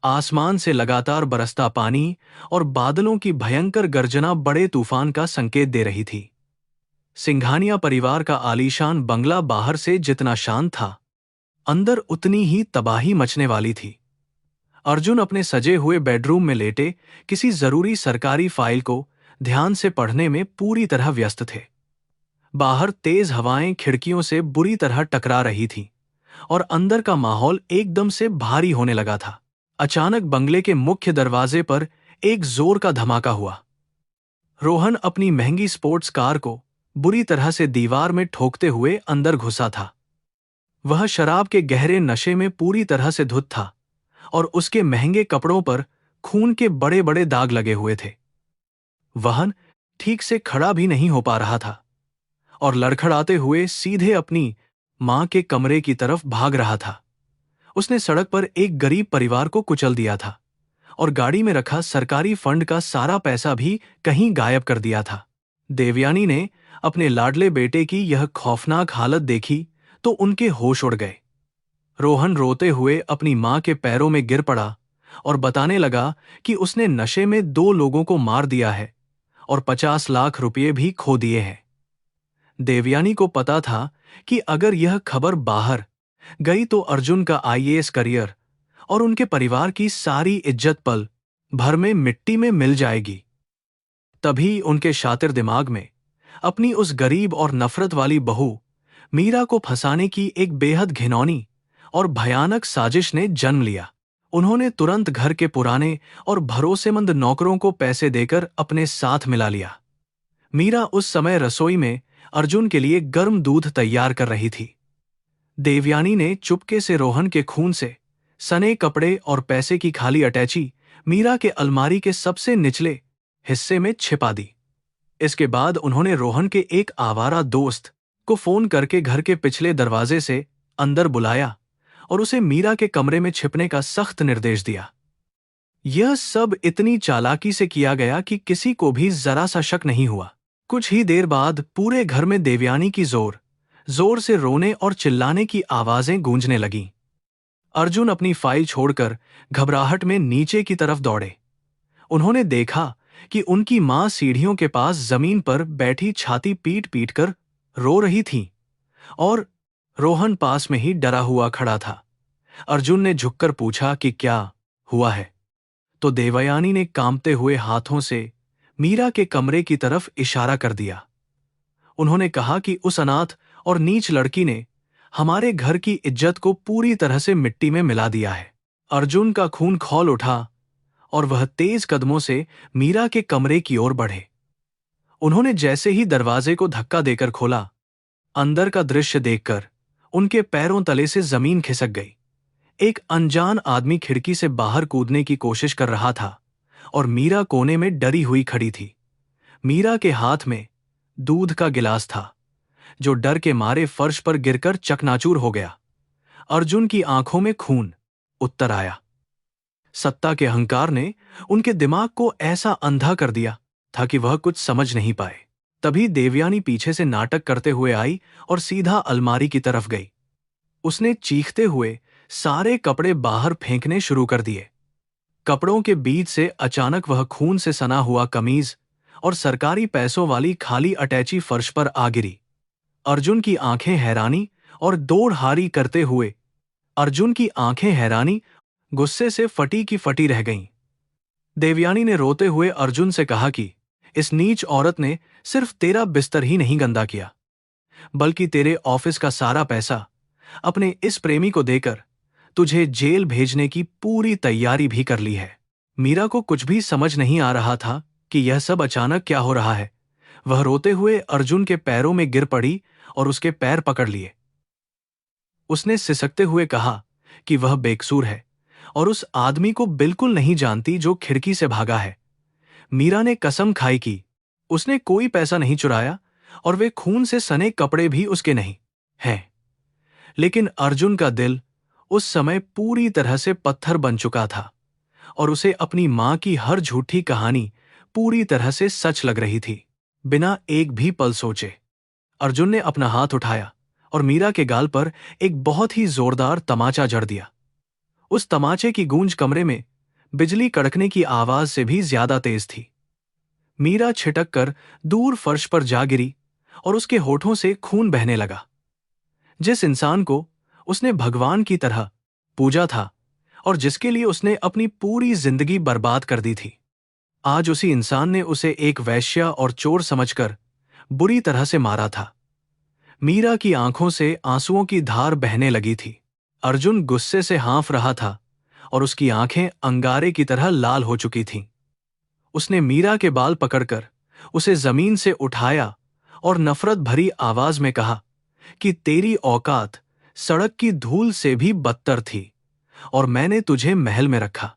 आसमान से लगातार बरसता पानी और बादलों की भयंकर गर्जना बड़े तूफान का संकेत दे रही थी। सिंघानिया परिवार का आलीशान बंगला बाहर से जितना शांत था, अंदर उतनी ही तबाही मचने वाली थी। अर्जुन अपने सजे हुए बेडरूम में लेटे किसी जरूरी सरकारी फाइल को ध्यान से पढ़ने में पूरी तरह व्यस्त थे। बाहर तेज हवाएं खिड़कियों से बुरी तरह टकरा रही थीं और अंदर का माहौल एकदम से भारी होने लगा था। अचानक बंगले के मुख्य दरवाजे पर एक जोर का धमाका हुआ। रोहन अपनी महंगी स्पोर्ट्स कार को बुरी तरह से दीवार में ठोकते हुए अंदर घुसा था। वह शराब के गहरे नशे में पूरी तरह से धुत था और उसके महंगे कपड़ों पर खून के बड़े बड़े दाग लगे हुए थे। वाहन ठीक से खड़ा भी नहीं हो पा रहा था और लड़खड़ाते हुए सीधे अपनी मां के कमरे की तरफ भाग रहा था। उसने सड़क पर एक गरीब परिवार को कुचल दिया था और गाड़ी में रखा सरकारी फंड का सारा पैसा भी कहीं गायब कर दिया था। देवयानी ने अपने लाडले बेटे की यह खौफनाक हालत देखी तो उनके होश उड़ गए। रोहन रोते हुए अपनी मां के पैरों में गिर पड़ा और बताने लगा कि उसने नशे में 2 लोगों को मार दिया है और 50 लाख रुपये भी खो दिए हैं। देवयानी को पता था कि अगर यह खबर बाहर गई तो अर्जुन का आईएएस करियर और उनके परिवार की सारी इज्जत पल भर में मिट्टी में मिल जाएगी। तभी उनके शातिर दिमाग में अपनी उस गरीब और नफरत वाली बहू मीरा को फंसाने की एक बेहद घिनौनी और भयानक साजिश ने जन्म लिया। उन्होंने तुरंत घर के पुराने और भरोसेमंद नौकरों को पैसे देकर अपने साथ मिला लिया। मीरा उस समय रसोई में अर्जुन के लिए गर्म दूध तैयार कर रही थी। देवयानी ने चुपके से रोहन के खून से सने कपड़े और पैसे की खाली अटैची मीरा के अलमारी के सबसे निचले हिस्से में छिपा दी। इसके बाद उन्होंने रोहन के एक आवारा दोस्त को फोन करके घर के पिछले दरवाजे से अंदर बुलाया और उसे मीरा के कमरे में छिपने का सख्त निर्देश दिया। यह सब इतनी चालाकी से किया गया कि किसी को भी जरा सा शक नहीं हुआ। कुछ ही देर बाद पूरे घर में देवयानी की जोर जोर से रोने और चिल्लाने की आवाजें गूंजने लगीं। अर्जुन अपनी फाइल छोड़कर घबराहट में नीचे की तरफ दौड़े। उन्होंने देखा कि उनकी मां सीढ़ियों के पास जमीन पर बैठी छाती पीट पीट कर रो रही थी और रोहन पास में ही डरा हुआ खड़ा था। अर्जुन ने झुककर पूछा कि क्या हुआ है, तो देवयानी ने कांपते हुए हाथों से मीरा के कमरे की तरफ इशारा कर दिया। उन्होंने कहा कि उस अनाथ और नीच लड़की ने हमारे घर की इज्जत को पूरी तरह से मिट्टी में मिला दिया है। अर्जुन का खून खौल उठा और वह तेज कदमों से मीरा के कमरे की ओर बढ़े। उन्होंने जैसे ही दरवाजे को धक्का देकर खोला, अंदर का दृश्य देखकर उनके पैरों तले से जमीन खिसक गई। एक अनजान आदमी खिड़की से बाहर कूदने की कोशिश कर रहा था और मीरा कोने में डरी हुई खड़ी थी। मीरा के हाथ में दूध का गिलास था जो डर के मारे फर्श पर गिरकर चकनाचूर हो गया। अर्जुन की आंखों में खून उतर आया। सत्ता के अहंकार ने उनके दिमाग को ऐसा अंधा कर दिया था कि वह कुछ समझ नहीं पाए। तभी देवयानी पीछे से नाटक करते हुए आई और सीधा अलमारी की तरफ गई। उसने चीखते हुए सारे कपड़े बाहर फेंकने शुरू कर दिए। कपड़ों के बीच से अचानक वह खून से सना हुआ कमीज और सरकारी पैसों वाली खाली अटैची फर्श पर आ गिरी। अर्जुन की आंखें हैरानी और दौड़-हारी करते हुए गुस्से से फटी की फटी रह गईं। देवयानी ने रोते हुए अर्जुन से कहा कि इस नीच औरत ने सिर्फ तेरा बिस्तर ही नहीं गंदा किया, बल्कि तेरे ऑफिस का सारा पैसा अपने इस प्रेमी को देकर तुझे जेल भेजने की पूरी तैयारी भी कर ली है। मीरा को कुछ भी समझ नहीं आ रहा था कि यह सब अचानक क्या हो रहा है। वह रोते हुए अर्जुन के पैरों में गिर पड़ी और उसके पैर पकड़ लिए। उसने सिसकते हुए कहा कि वह बेकसूर है और उस आदमी को बिल्कुल नहीं जानती जो खिड़की से भागा है। मीरा ने कसम खाई कि उसने कोई पैसा नहीं चुराया और वे खून से सने कपड़े भी उसके नहीं हैं। लेकिन अर्जुन का दिल उस समय पूरी तरह से पत्थर बन चुका था और उसे अपनी मां की हर झूठी कहानी पूरी तरह से सच लग रही थी। बिना एक भी पल सोचे अर्जुन ने अपना हाथ उठाया और मीरा के गाल पर एक बहुत ही जोरदार तमाचा जड़ दिया। उस तमाचे की गूंज कमरे में बिजली कड़कने की आवाज से भी ज्यादा तेज थी। मीरा छिटक कर दूर फर्श पर जा गिरी और उसके होठों से खून बहने लगा। जिस इंसान को उसने भगवान की तरह पूजा था और जिसके लिए उसने अपनी पूरी जिंदगी बर्बाद कर दी थी, आज उसी इंसान ने उसे एक वेश्या और चोर समझकर बुरी तरह से मारा था। मीरा की आंखों से आंसुओं की धार बहने लगी थी। अर्जुन गुस्से से हाँफ रहा था और उसकी आंखें अंगारे की तरह लाल हो चुकी थीं। उसने मीरा के बाल पकड़कर उसे जमीन से उठाया और नफरत भरी आवाज में कहा कि तेरी औकात सड़क की धूल से भी बदतर थी और मैंने तुझे महल में रखा।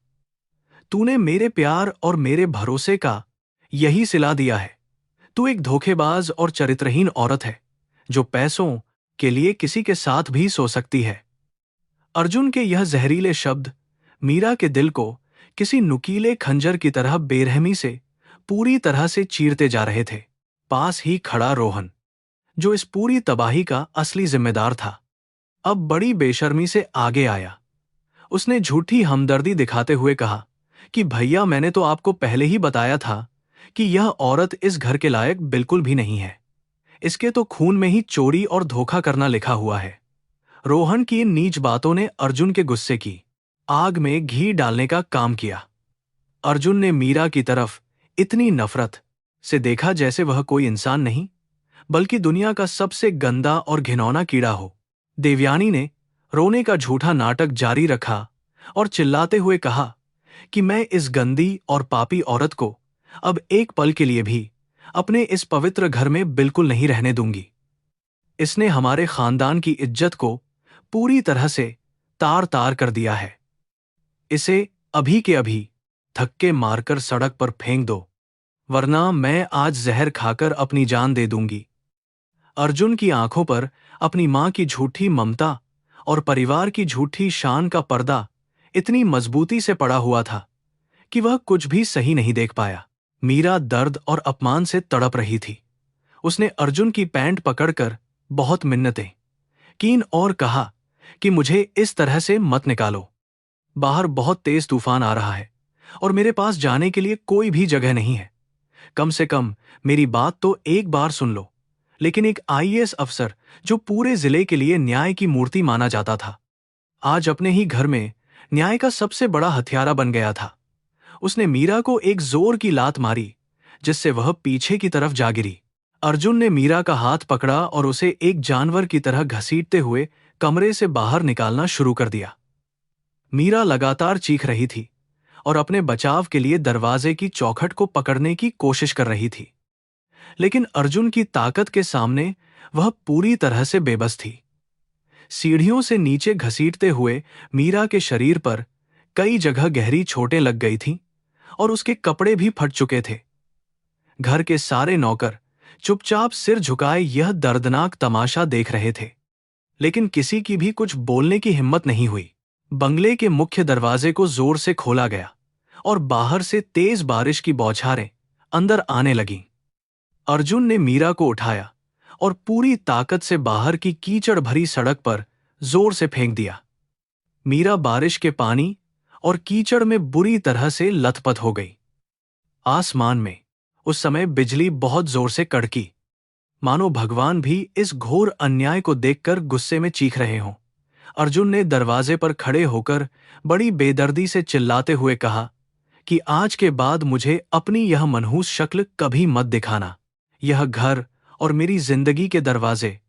तूने मेरे प्यार और मेरे भरोसे का यही सिला दिया है। तू एक धोखेबाज और चरित्रहीन औरत है जो पैसों के लिए किसी के साथ भी सो सकती है। अर्जुन के यह जहरीले शब्द मीरा के दिल को किसी नुकीले खंजर की तरह बेरहमी से पूरी तरह से चीरते जा रहे थे। पास ही खड़ा रोहन, जो इस पूरी तबाही का असली जिम्मेदार था, अब बड़ी बेशर्मी से आगे आया। उसने झूठी हमदर्दी दिखाते हुए कहा कि भैया, मैंने तो आपको पहले ही बताया था कि यह औरत इस घर के लायक बिल्कुल भी नहीं है। इसके तो खून में ही चोरी और धोखा करना लिखा हुआ है। रोहन की इन नीच बातों ने अर्जुन के गुस्से की आग में घी डालने का काम किया। अर्जुन ने मीरा की तरफ इतनी नफरत से देखा जैसे वह कोई इंसान नहीं, बल्कि दुनिया का सबसे गंदा और घिनौना कीड़ा हो। देवयानी ने रोने का झूठा नाटक जारी रखा और चिल्लाते हुए कहा कि मैं इस गंदी और पापी औरत को अब एक पल के लिए भी अपने इस पवित्र घर में बिल्कुल नहीं रहने दूंगी। इसने हमारे खानदान की इज्जत को पूरी तरह से तार तार कर दिया है। इसे अभी के अभी धक्के मारकर सड़क पर फेंक दो, वरना मैं आज जहर खाकर अपनी जान दे दूंगी। अर्जुन की आंखों पर अपनी मां की झूठी ममता और परिवार की झूठी शान का पर्दा इतनी मजबूती से पड़ा हुआ था कि वह कुछ भी सही नहीं देख पाया। मीरा दर्द और अपमान से तड़प रही थी। उसने अर्जुन की पैंट पकड़कर बहुत मिन्नतें कीन और कहा कि मुझे इस तरह से मत निकालो। बाहर बहुत तेज तूफान आ रहा है और मेरे पास जाने के लिए कोई भी जगह नहीं है। कम से कम मेरी बात तो एक बार सुन लो। लेकिन एक आईएएस अफसर जो पूरे जिले के लिए न्याय की मूर्ति माना जाता था, आज अपने ही घर में न्याय का सबसे बड़ा हथियारा बन गया था। उसने मीरा को एक जोर की लात मारी जिससे वह पीछे की तरफ जा गिरी। अर्जुन ने मीरा का हाथ पकड़ा और उसे एक जानवर की तरह घसीटते हुए कमरे से बाहर निकालना शुरू कर दिया। मीरा लगातार चीख रही थी और अपने बचाव के लिए दरवाजे की चौखट को पकड़ने की कोशिश कर रही थी, लेकिन अर्जुन की ताकत के सामने वह पूरी तरह से बेबस थी। सीढ़ियों से नीचे घसीटते हुए मीरा के शरीर पर कई जगह गहरी चोटें लग गई थीं और उसके कपड़े भी फट चुके थे। घर के सारे नौकर चुपचाप सिर झुकाए यह दर्दनाक तमाशा देख रहे थे, लेकिन किसी की भी कुछ बोलने की हिम्मत नहीं हुई। बंगले के मुख्य दरवाजे को जोर से खोला गया और बाहर से तेज बारिश की बौछारें अंदर आने लगीं। अर्जुन ने मीरा को उठाया और पूरी ताकत से बाहर की कीचड़ भरी सड़क पर जोर से फेंक दिया। मीरा बारिश के पानी और कीचड़ में बुरी तरह से लथपथ हो गई। आसमान में उस समय बिजली बहुत जोर से कड़की, मानो भगवान भी इस घोर अन्याय को देखकर गुस्से में चीख रहे हों। अर्जुन ने दरवाजे पर खड़े होकर बड़ी बेदर्दी से चिल्लाते हुए कहा कि आज के बाद मुझे अपनी यह मनहूस शक्ल कभी मत दिखाना। यह घर और मेरी जिंदगी के दरवाजे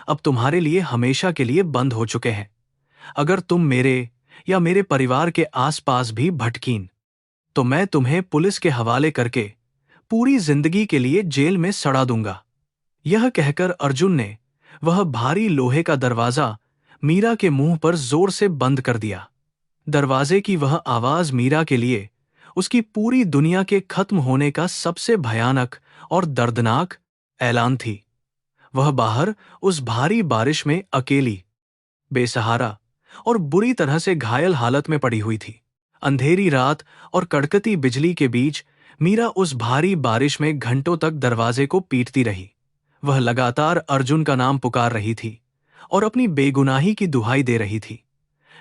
अब तुम्हारे लिए हमेशा के लिए बंद हो चुके हैं। अगर तुम मेरे या मेरे परिवार के आसपास भी भटकीन, तो मैं तुम्हें पुलिस के हवाले करके पूरी जिंदगी के लिए जेल में सड़ा दूंगा। यह कहकर अर्जुन ने वह भारी लोहे का दरवाजा मीरा के मुंह पर जोर से बंद कर दिया। दरवाजे की वह आवाज मीरा के लिए उसकी पूरी दुनिया के खत्म होने का सबसे भयानक और दर्दनाक ऐलान थी। वह बाहर उस भारी बारिश में अकेली, बेसहारा और बुरी तरह से घायल हालत में पड़ी हुई थी। अंधेरी रात और कड़कती बिजली के बीच मीरा उस भारी बारिश में घंटों तक दरवाजे को पीटती रही। वह लगातार अर्जुन का नाम पुकार रही थी और अपनी बेगुनाही की दुहाई दे रही थी,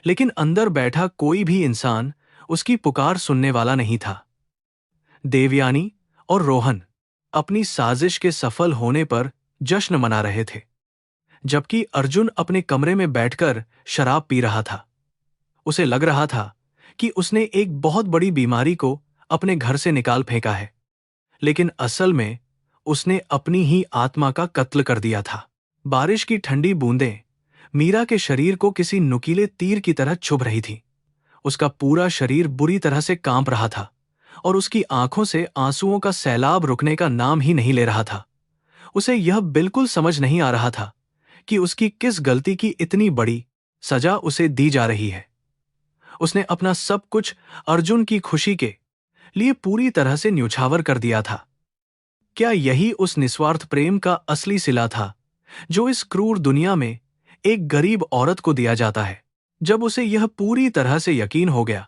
लेकिन अंदर बैठा कोई भी इंसान उसकी पुकार सुनने वाला नहीं था। देवयानी और रोहन अपनी साजिश के सफल होने पर जश्न मना रहे थे, जबकि अर्जुन अपने कमरे में बैठकर शराब पी रहा था। उसे लग रहा था कि उसने एक बहुत बड़ी बीमारी को अपने घर से निकाल फेंका है, लेकिन असल में उसने अपनी ही आत्मा का कत्ल कर दिया था। बारिश की ठंडी बूंदें मीरा के शरीर को किसी नुकीले तीर की तरह चुभ रही थी। उसका पूरा शरीर बुरी तरह से कांप रहा था और उसकी आंखों से आंसुओं का सैलाब रुकने का नाम ही नहीं ले रहा था। उसे यह बिल्कुल समझ नहीं आ रहा था कि उसकी किस गलती की इतनी बड़ी सजा उसे दी जा रही है। उसने अपना सब कुछ अर्जुन की खुशी के लिए पूरी तरह से न्यौछावर कर दिया था। क्या यही उस निस्वार्थ प्रेम का असली सिला था जो इस क्रूर दुनिया में एक गरीब औरत को दिया जाता है? जब उसे यह पूरी तरह से यकीन हो गया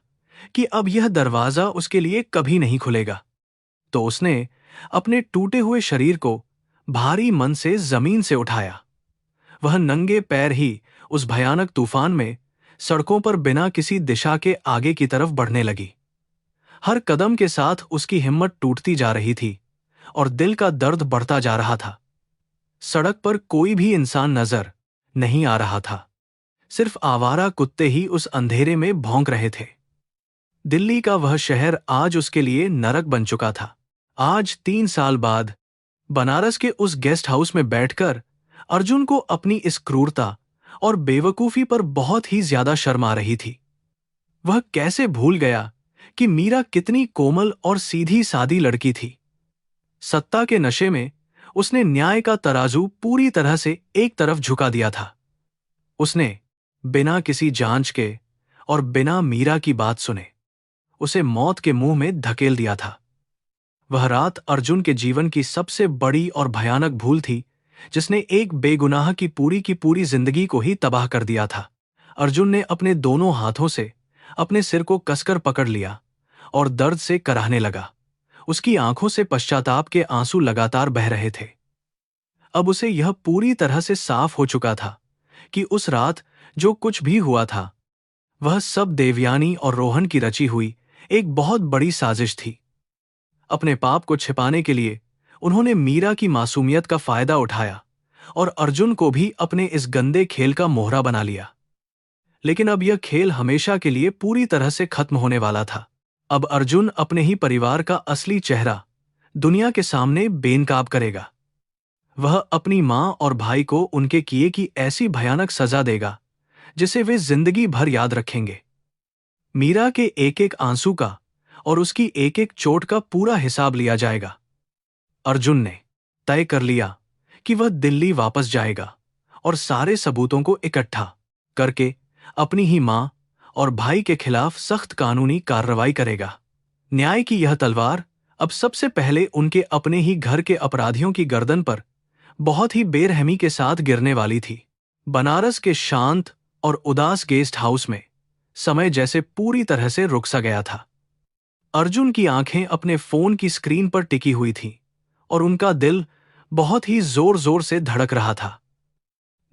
कि अब यह दरवाजा उसके लिए कभी नहीं खुलेगा, तो उसने अपने टूटे हुए शरीर को भारी मन से जमीन से उठाया। वह नंगे पैर ही उस भयानक तूफान में सड़कों पर बिना किसी दिशा के आगे की तरफ बढ़ने लगी। हर कदम के साथ उसकी हिम्मत टूटती जा रही थी और दिल का दर्द बढ़ता जा रहा था। सड़क पर कोई भी इंसान नजर नहीं आ रहा था। सिर्फ आवारा कुत्ते ही उस अंधेरे में भौंक रहे थे। दिल्ली का वह शहर आज उसके लिए नरक बन चुका था। आज 3 साल बाद बनारस के उस गेस्ट हाउस में बैठकर अर्जुन को अपनी इस क्रूरता और बेवकूफी पर बहुत ही ज्यादा शर्म आ रही थी। वह कैसे भूल गया कि मीरा कितनी कोमल और सीधी सादी लड़की थी। सत्ता के नशे में उसने न्याय का तराजू पूरी तरह से एक तरफ झुका दिया था। उसने बिना किसी जांच के और बिना मीरा की बात सुने उसे मौत के मुंह में धकेल दिया था। वह रात अर्जुन के जीवन की सबसे बड़ी और भयानक भूल थी, जिसने एक बेगुनाह की पूरी जिंदगी को ही तबाह कर दिया था। अर्जुन ने अपने दोनों हाथों से अपने सिर को कसकर पकड़ लिया और दर्द से कराहने लगा। उसकी आंखों से पश्चाताप के आंसू लगातार बह रहे थे। अब उसे यह पूरी तरह से साफ हो चुका था कि उस रात जो कुछ भी हुआ था वह सब देवयानी और रोहन की रची हुई एक बहुत बड़ी साजिश थी। अपने पाप को छिपाने के लिए उन्होंने मीरा की मासूमियत का फायदा उठाया और अर्जुन को भी अपने इस गंदे खेल का मोहरा बना लिया। लेकिन अब यह खेल हमेशा के लिए पूरी तरह से खत्म होने वाला था। अब अर्जुन अपने ही परिवार का असली चेहरा दुनिया के सामने बेनकाब करेगा। वह अपनी मां और भाई को उनके किए की ऐसी भयानक सजा देगा जिसे वे जिंदगी भर याद रखेंगे। मीरा के एक एक आंसू का और उसकी एक एक चोट का पूरा हिसाब लिया जाएगा। अर्जुन ने तय कर लिया कि वह दिल्ली वापस जाएगा और सारे सबूतों को इकट्ठा करके अपनी ही मां और भाई के खिलाफ सख्त कानूनी कार्रवाई करेगा। न्याय की यह तलवार अब सबसे पहले उनके अपने ही घर के अपराधियों की गर्दन पर बहुत ही बेरहमी के साथ गिरने वाली थी। बनारस के शांत और उदास गेस्ट हाउस में समय जैसे पूरी तरह से रुक सा गया था। अर्जुन की आंखें अपने फोन की स्क्रीन पर टिकी हुई थीं और उनका दिल बहुत ही जोर जोर से धड़क रहा था।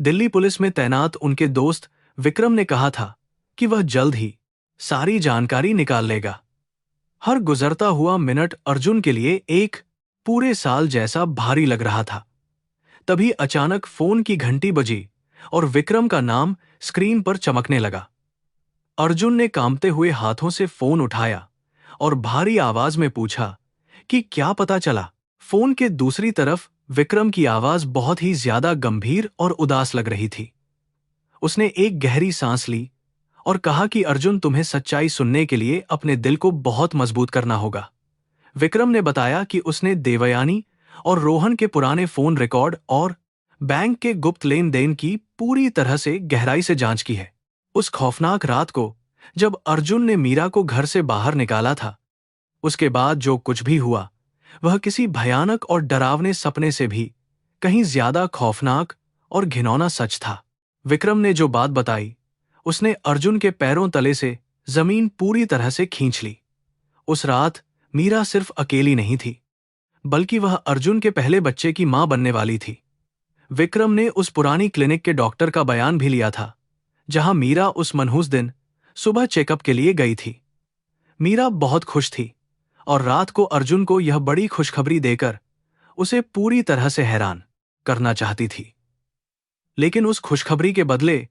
दिल्ली पुलिस में तैनात उनके दोस्त विक्रम ने कहा था कि वह जल्द ही सारी जानकारी निकाल लेगा। हर गुजरता हुआ मिनट अर्जुन के लिए एक पूरे साल जैसा भारी लग रहा था। तभी अचानक फोन की घंटी बजी और विक्रम का नाम स्क्रीन पर चमकने लगा। अर्जुन ने कांपते हुए हाथों से फोन उठाया और भारी आवाज में पूछा कि क्या पता चला। फोन के दूसरी तरफ विक्रम की आवाज बहुत ही ज्यादा गंभीर और उदास लग रही थी। उसने एक गहरी सांस ली और कहा कि अर्जुन, तुम्हें सच्चाई सुनने के लिए अपने दिल को बहुत मजबूत करना होगा। विक्रम ने बताया कि उसने देवयानी और रोहन के पुराने फोन रिकॉर्ड और बैंक के गुप्त लेन देन की पूरी तरह से गहराई से जांच की है। उस खौफनाक रात को जब अर्जुन ने मीरा को घर से बाहर निकाला था, उसके बाद जो कुछ भी हुआ वह किसी भयानक और डरावने सपने से भी कहीं ज्यादा खौफनाक और घिनौना सच था। विक्रम ने जो बात बताई उसने अर्जुन के पैरों तले से जमीन पूरी तरह से खींच ली। उस रात मीरा सिर्फ अकेली नहीं थी, बल्कि वह अर्जुन के पहले बच्चे की मां बनने वाली थी। विक्रम ने उस पुरानी क्लिनिक के डॉक्टर का बयान भी लिया था, जहां मीरा उस मनहूस दिन सुबह चेकअप के लिए गई थी। मीरा बहुत खुश थी और रात को अर्जुन को यह बड़ी खुशखबरी देकर उसे पूरी तरह से हैरान करना चाहती थी। लेकिन उस खुशखबरी के बदले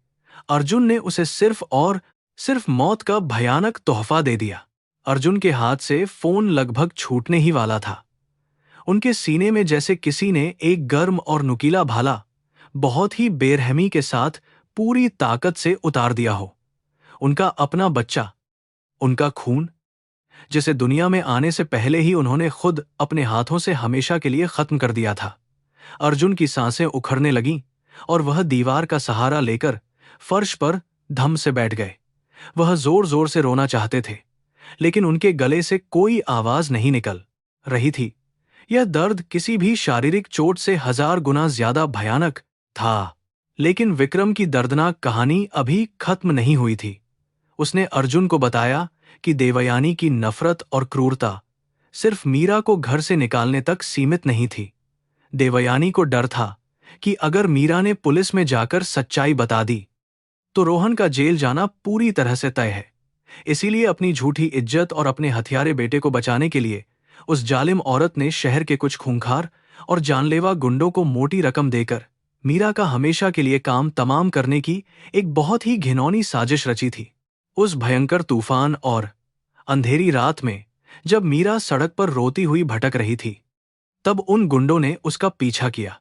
अर्जुन ने उसे सिर्फ मौत का भयानक तोहफा दे दिया। अर्जुन के हाथ से फोन लगभग छूटने ही वाला था। उनके सीने में जैसे किसी ने एक गर्म और नुकीला भाला बहुत ही बेरहमी के साथ पूरी ताकत से उतार दिया हो। उनका अपना बच्चा, उनका खून, जिसे दुनिया में आने से पहले ही उन्होंने खुद अपने हाथों से हमेशा के लिए खत्म कर दिया था। अर्जुन की सांसें उखड़ने लगीं और वह दीवार का सहारा लेकर फर्श पर धम से बैठ गए। वह जोर जोर से रोना चाहते थे, लेकिन उनके गले से कोई आवाज नहीं निकल रही थी। यह दर्द किसी भी शारीरिक चोट से 1000 गुना ज्यादा भयानक था। लेकिन विक्रम की दर्दनाक कहानी अभी खत्म नहीं हुई थी। उसने अर्जुन को बताया कि देवयानी की नफरत और क्रूरता सिर्फ मीरा को घर से निकालने तक सीमित नहीं थी। देवयानी को डर था कि अगर मीरा ने पुलिस में जाकर सच्चाई बता दी तो रोहन का जेल जाना पूरी तरह से तय है। इसीलिए अपनी झूठी इज्जत और अपने हथियारे बेटे को बचाने के लिए उस जालिम औरत ने शहर के कुछ खूंखार और जानलेवा गुंडों को मोटी रकम देकर मीरा का हमेशा के लिए काम तमाम करने की एक बहुत ही घिनौनी साजिश रची थी। उस भयंकर तूफान और अंधेरी रात में जब मीरा सड़क पर रोती हुई भटक रही थी, तब उन गुंडों ने उसका पीछा किया।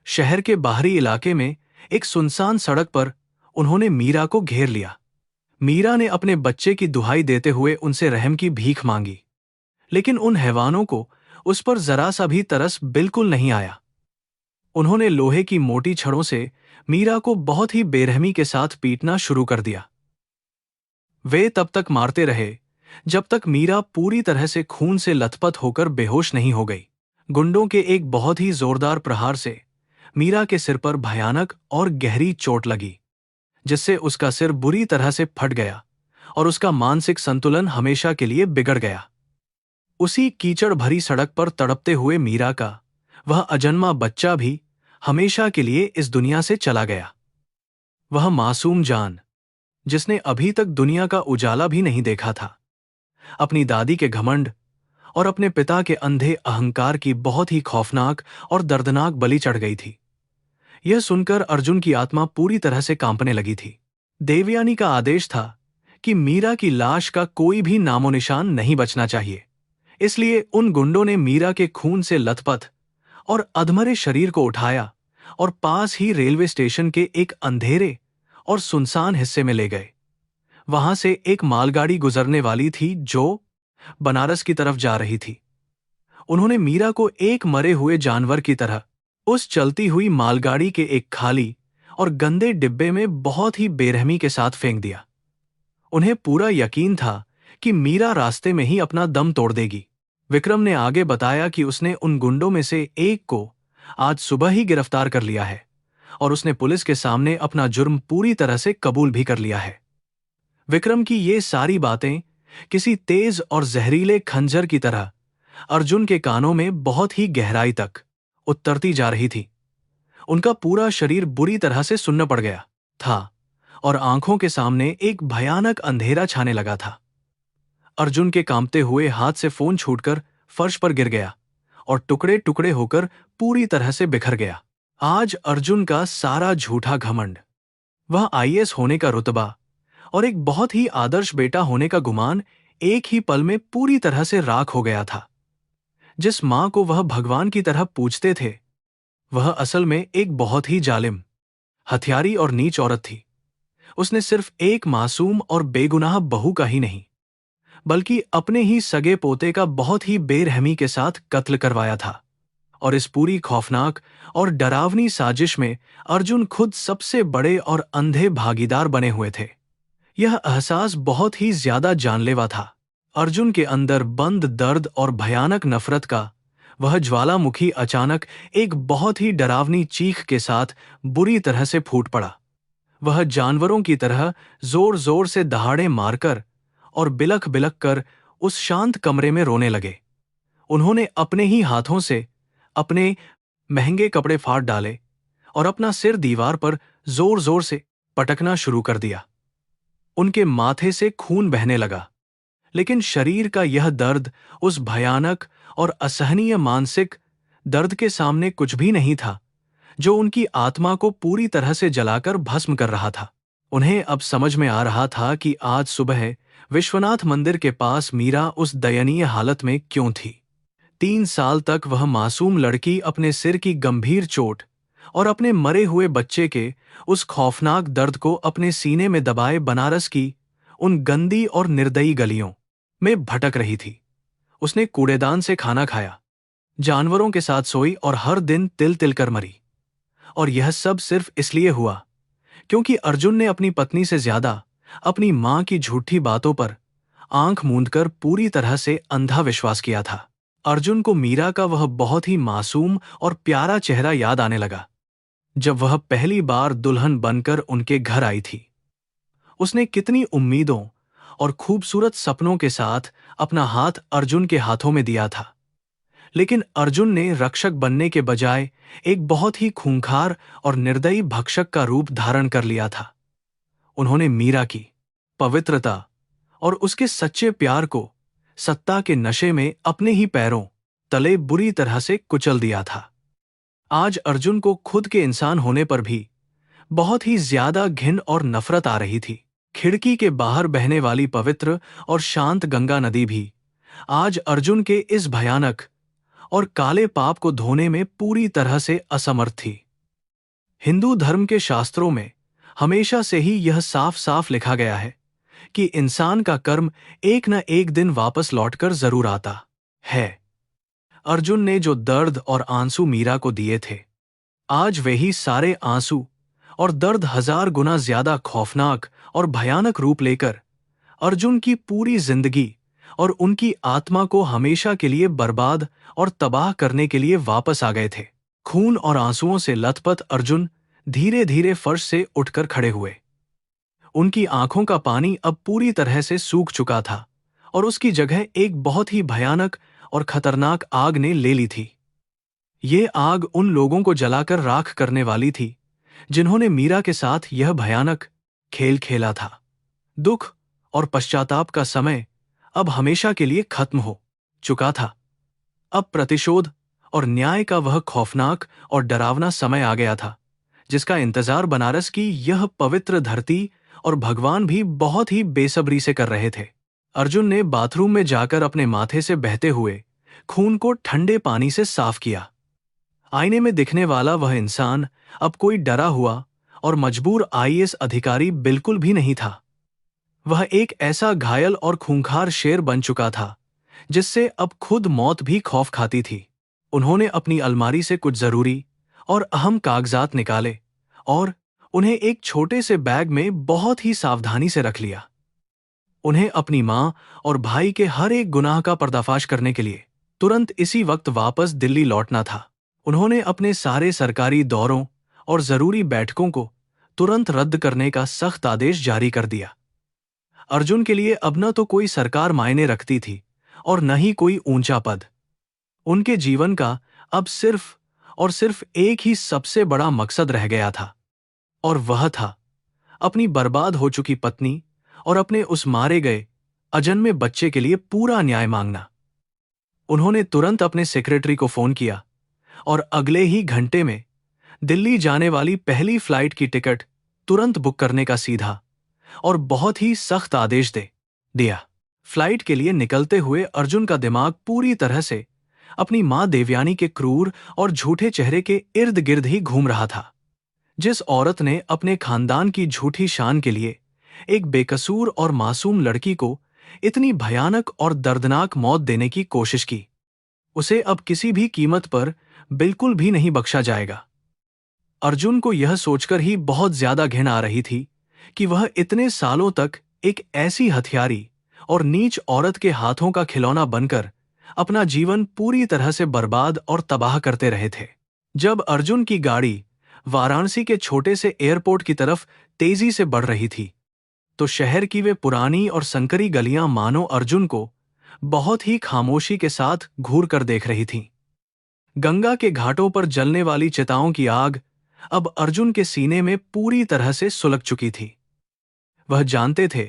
शहर के बाहरी इलाके में एक सुनसान सड़क पर उन्होंने मीरा को घेर लिया। मीरा ने अपने बच्चे की दुहाई देते हुए उनसे रहम की भीख मांगी, लेकिन उन हैवानों को उस पर जरा सा भी तरस बिल्कुल नहीं आया। उन्होंने लोहे की मोटी छड़ों से मीरा को बहुत ही बेरहमी के साथ पीटना शुरू कर दिया। वे तब तक मारते रहे जब तक मीरा पूरी तरह से खून से लथपथ होकर बेहोश नहीं हो गई। गुंडों के एक बहुत ही जोरदार प्रहार से मीरा के सिर पर भयानक और गहरी चोट लगी, जिससे उसका सिर बुरी तरह से फट गया और उसका मानसिक संतुलन हमेशा के लिए बिगड़ गया। उसी कीचड़ भरी सड़क पर तड़पते हुए मीरा का वह अजन्मा बच्चा भी हमेशा के लिए इस दुनिया से चला गया। वह मासूम जान, जिसने अभी तक दुनिया का उजाला भी नहीं देखा था, अपनी दादी के घमंड और अपने पिता के अंधे अहंकार की बहुत ही खौफनाक और दर्दनाक बलि चढ़ गई थी। यह सुनकर अर्जुन की आत्मा पूरी तरह से कांपने लगी थी। देवयानी का आदेश था कि मीरा की लाश का कोई भी नामोनिशान नहीं बचना चाहिए। इसलिए उन गुंडों ने मीरा के खून से लथपथ और अधमरे शरीर को उठाया और पास ही रेलवे स्टेशन के एक अंधेरे और सुनसान हिस्से में ले गए। वहां से एक मालगाड़ी गुजरने वाली थी जो बनारस की तरफ जा रही थी। उन्होंने मीरा को एक मरे हुए जानवर की तरह उस चलती हुई मालगाड़ी के एक खाली और गंदे डिब्बे में बहुत ही बेरहमी के साथ फेंक दिया। उन्हें पूरा यकीन था कि मीरा रास्ते में ही अपना दम तोड़ देगी। विक्रम ने आगे बताया कि उसने उन गुंडों में से एक को आज सुबह ही गिरफ्तार कर लिया है और उसने पुलिस के सामने अपना जुर्म पूरी तरह से कबूल भी कर लिया है। विक्रम की ये सारी बातें किसी तेज और जहरीले खंजर की तरह अर्जुन के कानों में बहुत ही गहराई तक उतरती जा रही थी। उनका पूरा शरीर बुरी तरह से सुन्न पड़ गया था और आंखों के सामने एक भयानक अंधेरा छाने लगा था। अर्जुन के कांपते हुए हाथ से फोन छूटकर फर्श पर गिर गया और टुकड़े टुकड़े होकर पूरी तरह से बिखर गया। आज अर्जुन का सारा झूठा घमंड, वह आईएएस होने का रुतबा और एक बहुत ही आदर्श बेटा होने का गुमान एक ही पल में पूरी तरह से राख हो गया था। जिस मां को वह भगवान की तरह पूजते थे, वह असल में एक बहुत ही जालिम, हथियारी और नीच औरत थी। उसने सिर्फ एक मासूम और बेगुनाह बहू का ही नहीं, बल्कि अपने ही सगे पोते का बहुत ही बेरहमी के साथ कत्ल करवाया था। और इस पूरी खौफनाक और डरावनी साजिश में अर्जुन खुद सबसे बड़े और अंधे भागीदार बने हुए थे। यह एहसास बहुत ही ज्यादा जानलेवा था। अर्जुन के अंदर बंद दर्द और भयानक नफरत का वह ज्वालामुखी अचानक एक बहुत ही डरावनी चीख के साथ बुरी तरह से फूट पड़ा। वह जानवरों की तरह जोर जोर से दहाड़े मारकर और बिलख बिलख कर उस शांत कमरे में रोने लगे। उन्होंने अपने ही हाथों से अपने महंगे कपड़े फाड़ डाले और अपना सिर दीवार पर जोर जोर से पटकना शुरू कर दिया। उनके माथे से खून बहने लगा, लेकिन शरीर का यह दर्द उस भयानक और असहनीय मानसिक दर्द के सामने कुछ भी नहीं था जो उनकी आत्मा को पूरी तरह से जलाकर भस्म कर रहा था। उन्हें अब समझ में आ रहा था कि आज सुबह विश्वनाथ मंदिर के पास मीरा उस दयनीय हालत में क्यों थी। 3 साल तक वह मासूम लड़की अपने सिर की गंभीर चोट और अपने मरे हुए बच्चे के उस खौफनाक दर्द को अपने सीने में दबाए बनारस की उन गंदी और निर्दयी गलियों में भटक रही थी। उसने कूड़ेदान से खाना खाया, जानवरों के साथ सोई और हर दिन तिल तिल कर मरी। और यह सब सिर्फ इसलिए हुआ क्योंकि अर्जुन ने अपनी पत्नी से ज्यादा अपनी मां की झूठी बातों पर आंख मूंदकर पूरी तरह से अंधा विश्वास किया था। अर्जुन को मीरा का वह बहुत ही मासूम और प्यारा चेहरा याद आने लगा जब वह पहली बार दुल्हन बनकर उनके घर आई थी। उसने कितनी उम्मीदों और खूबसूरत सपनों के साथ अपना हाथ अर्जुन के हाथों में दिया था, लेकिन अर्जुन ने रक्षक बनने के बजाय एक बहुत ही खूंखार और निर्दयी भक्षक का रूप धारण कर लिया था। उन्होंने मीरा की पवित्रता और उसके सच्चे प्यार को सत्ता के नशे में अपने ही पैरों तले बुरी तरह से कुचल दिया था। आज अर्जुन को खुद के इंसान होने पर भी बहुत ही ज्यादा घिन और नफरत आ रही थी। खिड़की के बाहर बहने वाली पवित्र और शांत गंगा नदी भी आज अर्जुन के इस भयानक और काले पाप को धोने में पूरी तरह से असमर्थ थी। हिंदू धर्म के शास्त्रों में हमेशा से ही यह साफ साफ लिखा गया है कि इंसान का कर्म एक न एक दिन वापस लौटकर जरूर आता है। अर्जुन ने जो दर्द और आंसू मीरा को दिए थे, आज वही सारे आंसू और दर्द 1000 गुना ज्यादा खौफनाक और भयानक रूप लेकर अर्जुन की पूरी जिंदगी और उनकी आत्मा को हमेशा के लिए बर्बाद और तबाह करने के लिए वापस आ गए थे। खून और आंसुओं से लथपथ अर्जुन धीरे धीरे फर्श से उठकर खड़े हुए। उनकी आंखों का पानी अब पूरी तरह से सूख चुका था और उसकी जगह एक बहुत ही भयानक और खतरनाक आग ने ले ली थी। ये आग उन लोगों को जलाकर राख करने वाली थी जिन्होंने मीरा के साथ यह भयानक खेल खेला था। दुख और पश्चाताप का समय अब हमेशा के लिए खत्म हो चुका था। अब प्रतिशोध और न्याय का वह खौफनाक और डरावना समय आ गया था जिसका इंतजार बनारस की यह पवित्र धरती और भगवान भी बहुत ही बेसब्री से कर रहे थे। अर्जुन ने बाथरूम में जाकर अपने माथे से बहते हुए खून को ठंडे पानी से साफ किया। आईने में दिखने वाला वह इंसान अब कोई डरा हुआ और मजबूर आईएएस अधिकारी बिल्कुल भी नहीं था। वह एक ऐसा घायल और खूंखार शेर बन चुका था जिससे अब खुद मौत भी खौफ खाती थी। उन्होंने अपनी अलमारी से कुछ जरूरी और अहम कागजात निकाले और उन्हें एक छोटे से बैग में बहुत ही सावधानी से रख लिया। उन्हें अपनी मां और भाई के हर एक गुनाह का पर्दाफाश करने के लिए तुरंत इसी वक्त वापस दिल्ली लौटना था। उन्होंने अपने सारे सरकारी दौरों और जरूरी बैठकों को तुरंत रद्द करने का सख्त आदेश जारी कर दिया। अर्जुन के लिए अब न तो कोई सरकार मायने रखती थी और न ही कोई ऊंचा पद। उनके जीवन का अब सिर्फ और सिर्फ एक ही सबसे बड़ा मकसद रह गया था, और वह था अपनी बर्बाद हो चुकी पत्नी और अपने उस मारे गए अजन्मे बच्चे के लिए पूरा न्याय मांगना। उन्होंने तुरंत अपने सेक्रेटरी को फोन किया और अगले ही घंटे में दिल्ली जाने वाली पहली फ्लाइट की टिकट तुरंत बुक करने का सीधा और बहुत ही सख्त आदेश दे दिया। फ्लाइट के लिए निकलते हुए अर्जुन का दिमाग पूरी तरह से अपनी मां देवयानी के क्रूर और झूठे चेहरे के इर्द गिर्द ही घूम रहा था। जिस औरत ने अपने खानदान की झूठी शान के लिए एक बेकसूर और मासूम लड़की को इतनी भयानक और दर्दनाक मौत देने की कोशिश की, उसे अब किसी भी कीमत पर बिल्कुल भी नहीं बख्शा जाएगा। अर्जुन को यह सोचकर ही बहुत ज्यादा घिन आ रही थी कि वह इतने सालों तक एक ऐसी हथियारी और नीच औरत के हाथों का खिलौना बनकर अपना जीवन पूरी तरह से बर्बाद और तबाह करते रहे थे। जब अर्जुन की गाड़ी वाराणसी के छोटे से एयरपोर्ट की तरफ तेजी से बढ़ रही थी, तो शहर की वे पुरानी और संकरी गलियां मानो अर्जुन को बहुत ही खामोशी के साथ घूर कर देख रही थीं। गंगा के घाटों पर जलने वाली चिताओं की आग अब अर्जुन के सीने में पूरी तरह से सुलग चुकी थी। वह जानते थे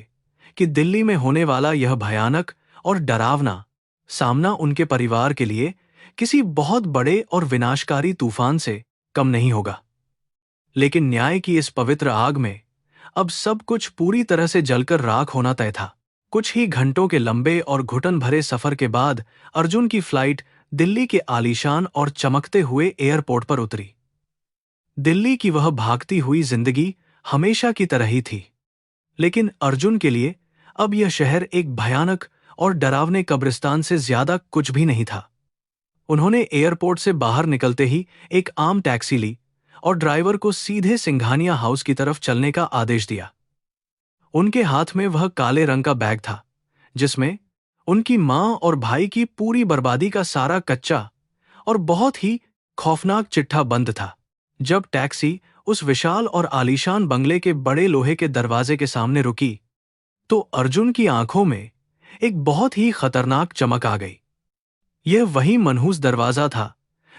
कि दिल्ली में होने वाला यह भयानक और डरावना सामना उनके परिवार के लिए किसी बहुत बड़े और विनाशकारी तूफान से कम नहीं होगा। लेकिन न्याय की इस पवित्र आग में अब सब कुछ पूरी तरह से जलकर राख होना तय था। कुछ ही घंटों के लंबे और घुटन भरे सफर के बाद अर्जुन की फ्लाइट दिल्ली के आलीशान और चमकते हुए एयरपोर्ट पर उतरी। दिल्ली की वह भागती हुई जिंदगी हमेशा की तरह ही थी, लेकिन अर्जुन के लिए अब यह शहर एक भयानक और डरावने कब्रिस्तान से ज्यादा कुछ भी नहीं था। उन्होंने एयरपोर्ट से बाहर निकलते ही एक आम टैक्सी ली और ड्राइवर को सीधे सिंघानिया हाउस की तरफ चलने का आदेश दिया। उनके हाथ में वह काले रंग का बैग था, जिसमें उनकी मां और भाई की पूरी बर्बादी का सारा कच्चा और बहुत ही खौफनाक चिट्ठा बंद था। जब टैक्सी उस विशाल और आलीशान बंगले के बड़े लोहे के दरवाजे के सामने रुकी, तो अर्जुन की आंखों में एक बहुत ही खतरनाक चमक आ गई। यह वही मनहूस दरवाजा था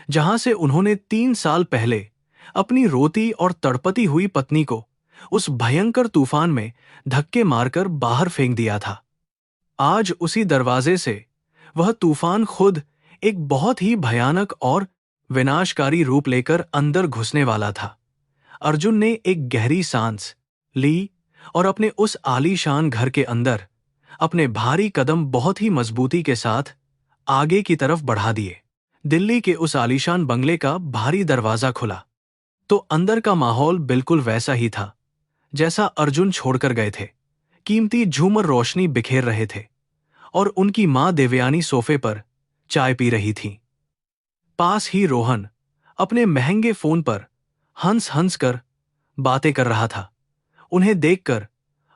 जहां से उन्होंने 3 साल पहले अपनी रोती और तड़पती हुई पत्नी को उस भयंकर तूफान में धक्के मारकर बाहर फेंक दिया था। आज उसी दरवाजे से वह तूफान खुद एक बहुत ही भयानक और विनाशकारी रूप लेकर अंदर घुसने वाला था। अर्जुन ने एक गहरी सांस ली और अपने उस आलीशान घर के अंदर अपने भारी कदम बहुत ही मजबूती के साथ आगे की तरफ बढ़ा दिए। दिल्ली के उस आलीशान बंगले का भारी दरवाजा खुला तो अंदर का माहौल बिल्कुल वैसा ही था जैसा अर्जुन छोड़कर गए थे। कीमती झूमर रोशनी बिखेर रहे थे और उनकी मां देवयानी सोफे पर चाय पी रही थी। पास ही रोहन अपने महंगे फोन पर हंस हंस कर बातें कर रहा था। उन्हें देखकर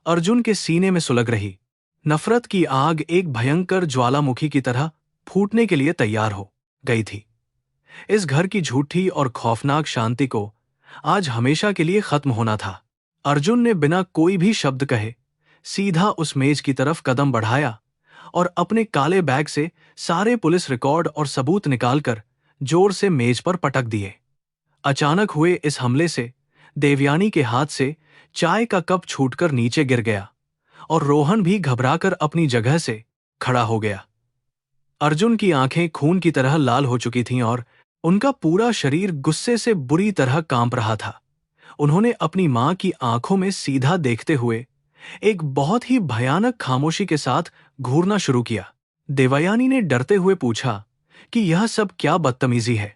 अर्जुन के सीने में सुलग रही नफरत की आग एक भयंकर ज्वालामुखी की तरह फूटने के लिए तैयार हो गई थी। इस घर की झूठी और खौफनाक शांति को आज हमेशा के लिए खत्म होना था। अर्जुन ने बिना कोई भी शब्द कहे सीधा उस मेज की तरफ कदम बढ़ाया और अपने काले बैग से सारे पुलिस रिकॉर्ड और सबूत निकालकर जोर से मेज पर पटक दिए। अचानक हुए इस हमले से देवयानी के हाथ से चाय का कप छूटकर नीचे गिर गया और रोहन भी घबराकर अपनी जगह से खड़ा हो गया। अर्जुन की आंखें खून की तरह लाल हो चुकी थीं और उनका पूरा शरीर गुस्से से बुरी तरह कांप रहा था। उन्होंने अपनी मां की आंखों में सीधा देखते हुए एक बहुत ही भयानक खामोशी के साथ घूरना शुरू किया। देवयानी ने डरते हुए पूछा कि यह सब क्या बदतमीजी है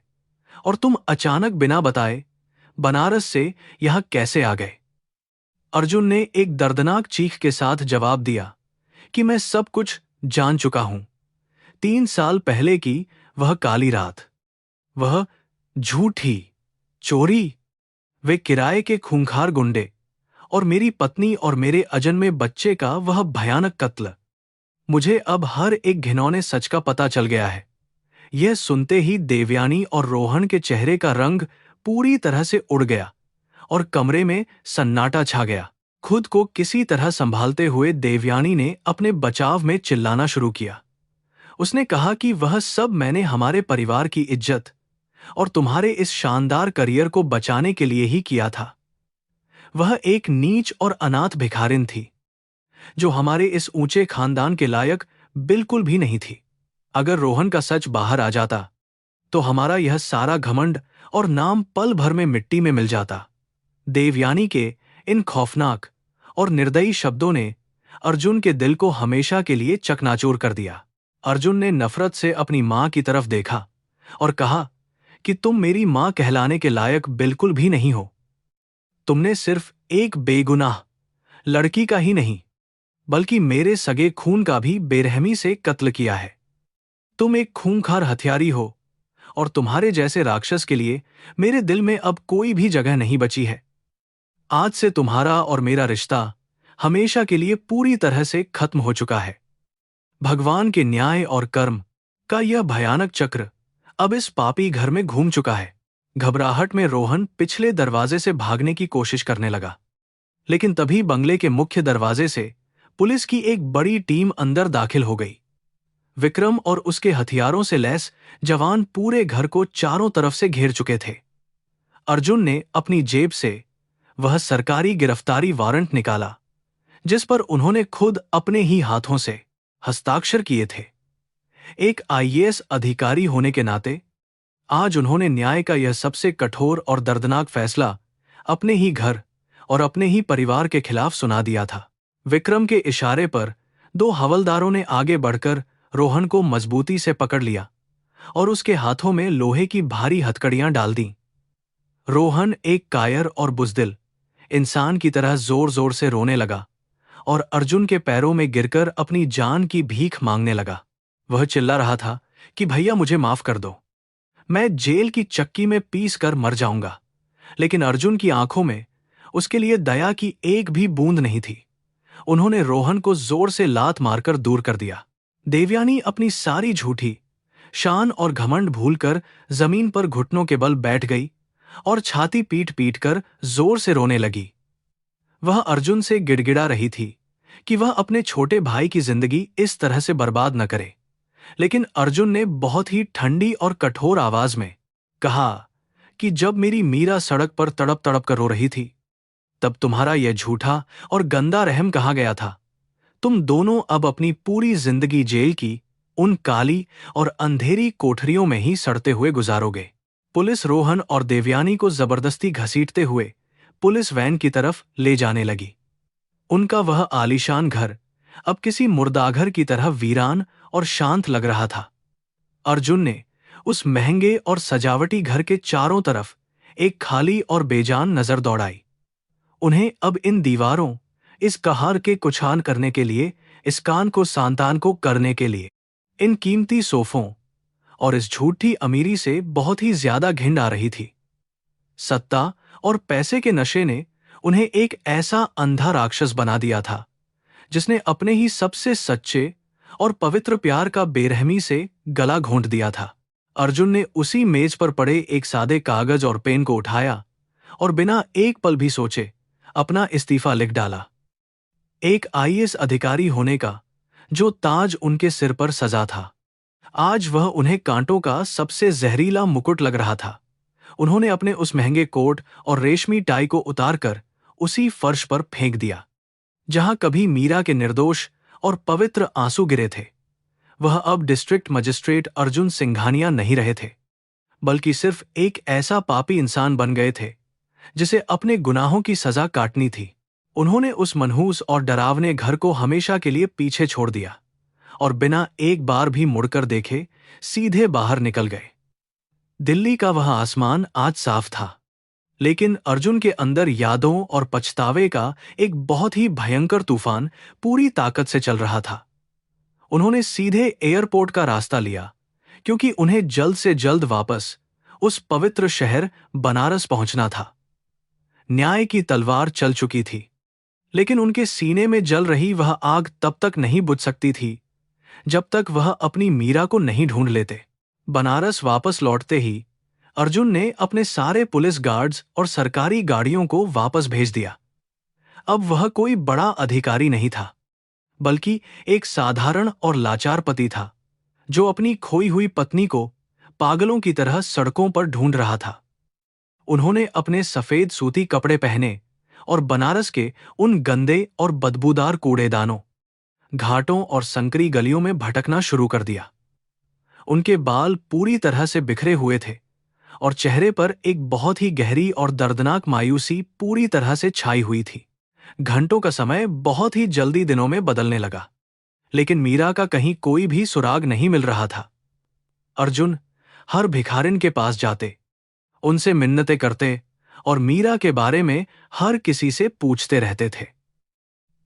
और तुम अचानक बिना बताए बनारस से यहां कैसे आ गए? अर्जुन ने एक दर्दनाक चीख के साथ जवाब दिया कि मैं सब कुछ जान चुका हूं। 3 साल पहले की वह काली रात, वह झूठी चोरी, वे किराए के खूंखार गुंडे और मेरी पत्नी और मेरे अजन्मे बच्चे का वह भयानक कत्ल। मुझे अब हर एक घिनौने सच का पता चल गया है। यह सुनते ही देवयानी और रोहन के चेहरे का रंग पूरी तरह से उड़ गया और कमरे में सन्नाटा छा गया। खुद को किसी तरह संभालते हुए देवयानी ने अपने बचाव में चिल्लाना शुरू किया। उसने कहा कि वह सब मैंने हमारे परिवार की इज्जत और तुम्हारे इस शानदार करियर को बचाने के लिए ही किया था। वह एक नीच और अनाथ भिखारिन थी जो हमारे इस ऊंचे खानदान के लायक बिल्कुल भी नहीं थी। अगर रोहन का सच बाहर आ जाता तो हमारा यह सारा घमंड और नाम पल भर में मिट्टी में मिल जाता। देवयानी के इन खौफनाक और निर्दयी शब्दों ने अर्जुन के दिल को हमेशा के लिए चकनाचूर कर दिया। अर्जुन ने नफरत से अपनी मां की तरफ देखा और कहा कि तुम मेरी मां कहलाने के लायक बिल्कुल भी नहीं हो। तुमने सिर्फ एक बेगुनाह लड़की का ही नहीं बल्कि मेरे सगे खून का भी बेरहमी से कत्ल किया है। तुम एक खूंखार हथियारी हो और तुम्हारे जैसे राक्षस के लिए मेरे दिल में अब कोई भी जगह नहीं बची है। आज से तुम्हारा और मेरा रिश्ता हमेशा के लिए पूरी तरह से खत्म हो चुका है। भगवान के न्याय और कर्म का यह भयानक चक्र अब इस पापी घर में घूम चुका है। घबराहट में रोहन पिछले दरवाजे से भागने की कोशिश करने लगा, लेकिन तभी बंगले के मुख्य दरवाजे से पुलिस की एक बड़ी टीम अंदर दाखिल हो गई। विक्रम और उसके हथियारों से लैस जवान पूरे घर को चारों तरफ से घेर चुके थे। अर्जुन ने अपनी जेब से वह सरकारी गिरफ्तारी वारंट निकाला जिस पर उन्होंने खुद अपने ही हाथों से हस्ताक्षर किए थे। एक आईएएस अधिकारी होने के नाते आज उन्होंने न्याय का यह सबसे कठोर और दर्दनाक फैसला अपने ही घर और अपने ही परिवार के खिलाफ सुना दिया था। विक्रम के इशारे पर 2 हवलदारों ने आगे बढ़कर रोहन को मजबूती से पकड़ लिया और उसके हाथों में लोहे की भारी हथकड़ियां डाल दी। रोहन एक कायर और बुज़दिल इंसान की तरह जोर जोर से रोने लगा और अर्जुन के पैरों में गिरकर अपनी जान की भीख मांगने लगा। वह चिल्ला रहा था कि भैया मुझे माफ कर दो, मैं जेल की चक्की में पीस कर मर जाऊंगा। लेकिन अर्जुन की आंखों में उसके लिए दया की एक भी बूंद नहीं थी। उन्होंने रोहन को जोर से लात मारकर दूर कर दिया। देवयानी अपनी सारी झूठी शान और घमंड भूलकर जमीन पर घुटनों के बल बैठ गई और छाती पीट पीट कर जोर से रोने लगी। वह अर्जुन से गिड़गिड़ा रही थी कि वह अपने छोटे भाई की जिंदगी इस तरह से बर्बाद न करे। लेकिन अर्जुन ने बहुत ही ठंडी और कठोर आवाज में कहा कि जब मेरी मीरा सड़क पर तड़प तड़प कर रो रही थी, तब तुम्हारा यह झूठा और गंदा रहम कहाँ गया था? तुम दोनों अब अपनी पूरी जिंदगी जेल की उन काली और अंधेरी कोठरियों में ही सड़ते हुए गुजारोगे। पुलिस रोहन और देवयानी को जबरदस्ती घसीटते हुए पुलिस वैन की तरफ ले जाने लगी। उनका वह आलीशान घर अब किसी मुर्दाघर की तरह वीरान और शांत लग रहा था। अर्जुन ने उस महंगे और सजावटी घर के चारों तरफ एक खाली और बेजान नजर दौड़ाई। उन्हें अब इन दीवारों, इस कहार के कुछान करने के लिए, इस कान को सांतान को करने के लिए, इन कीमती सोफों और इस झूठी अमीरी से बहुत ही ज्यादा घिन आ रही थी। सत्ता और पैसे के नशे ने उन्हें एक ऐसा अंधा राक्षस बना दिया था जिसने अपने ही सबसे सच्चे और पवित्र प्यार का बेरहमी से गला घोंट दिया था। अर्जुन ने उसी मेज पर पड़े एक सादे कागज और पेन को उठाया और बिना एक पल भी सोचे अपना इस्तीफा लिख डाला। एक आईएएस अधिकारी होने का जो ताज उनके सिर पर सजा था, आज वह उन्हें कांटों का सबसे जहरीला मुकुट लग रहा था। उन्होंने अपने उस महंगे कोट और रेशमी टाई को उतारकर उसी फर्श पर फेंक दिया जहां कभी मीरा के निर्दोष और पवित्र आंसू गिरे थे। वह अब डिस्ट्रिक्ट मजिस्ट्रेट अर्जुन सिंघानिया नहीं रहे थे, बल्कि सिर्फ एक ऐसा पापी इंसान बन गए थे जिसे अपने गुनाहों की सजा काटनी थी। उन्होंने उस मनहूस और डरावने घर को हमेशा के लिए पीछे छोड़ दिया और बिना एक बार भी मुड़कर देखे सीधे बाहर निकल गए। दिल्ली का वह आसमान आज साफ था, लेकिन अर्जुन के अंदर यादों और पछतावे का एक बहुत ही भयंकर तूफान पूरी ताकत से चल रहा था। उन्होंने सीधे एयरपोर्ट का रास्ता लिया क्योंकि उन्हें जल्द से जल्द वापस उस पवित्र शहर बनारस पहुंचना था। न्याय की तलवार चल चुकी थी, लेकिन उनके सीने में जल रही वह आग तब तक नहीं बुझ सकती थी जब तक वह अपनी मीरा को नहीं ढूंढ लेते। बनारस वापस लौटते ही अर्जुन ने अपने सारे पुलिस गार्ड्स और सरकारी गाड़ियों को वापस भेज दिया। अब वह कोई बड़ा अधिकारी नहीं था, बल्कि एक साधारण और लाचार पति था जो अपनी खोई हुई पत्नी को पागलों की तरह सड़कों पर ढूंढ रहा था। उन्होंने अपने सफेद सूती कपड़े पहने और बनारस के उन गंदे और बदबूदार कूड़ेदानों, घाटों और संकरी गलियों में भटकना शुरू कर दिया। उनके बाल पूरी तरह से बिखरे हुए थे और चेहरे पर एक बहुत ही गहरी और दर्दनाक मायूसी पूरी तरह से छाई हुई थी। घंटों का समय बहुत ही जल्दी दिनों में बदलने लगा, लेकिन मीरा का कहीं कोई भी सुराग नहीं मिल रहा था। अर्जुन हर भिखारिन के पास जाते, उनसे मिन्नतें करते और मीरा के बारे में हर किसी से पूछते रहते थे।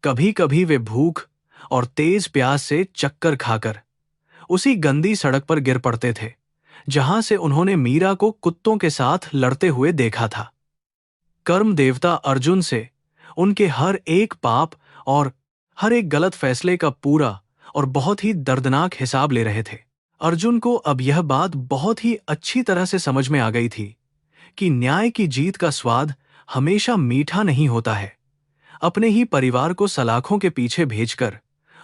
कभी कभी वे भूख और तेज प्यास से चक्कर खाकर उसी गंदी सड़क पर गिर पड़ते थे जहां से उन्होंने मीरा को कुत्तों के साथ लड़ते हुए देखा था। कर्म देवता अर्जुन से उनके हर एक पाप और हर एक गलत फैसले का पूरा और बहुत ही दर्दनाक हिसाब ले रहे थे। अर्जुन को अब यह बात बहुत ही अच्छी तरह से समझ में आ गई थी कि न्याय की जीत का स्वाद हमेशा मीठा नहीं होता है। अपने ही परिवार को सलाखों के पीछे भेजकर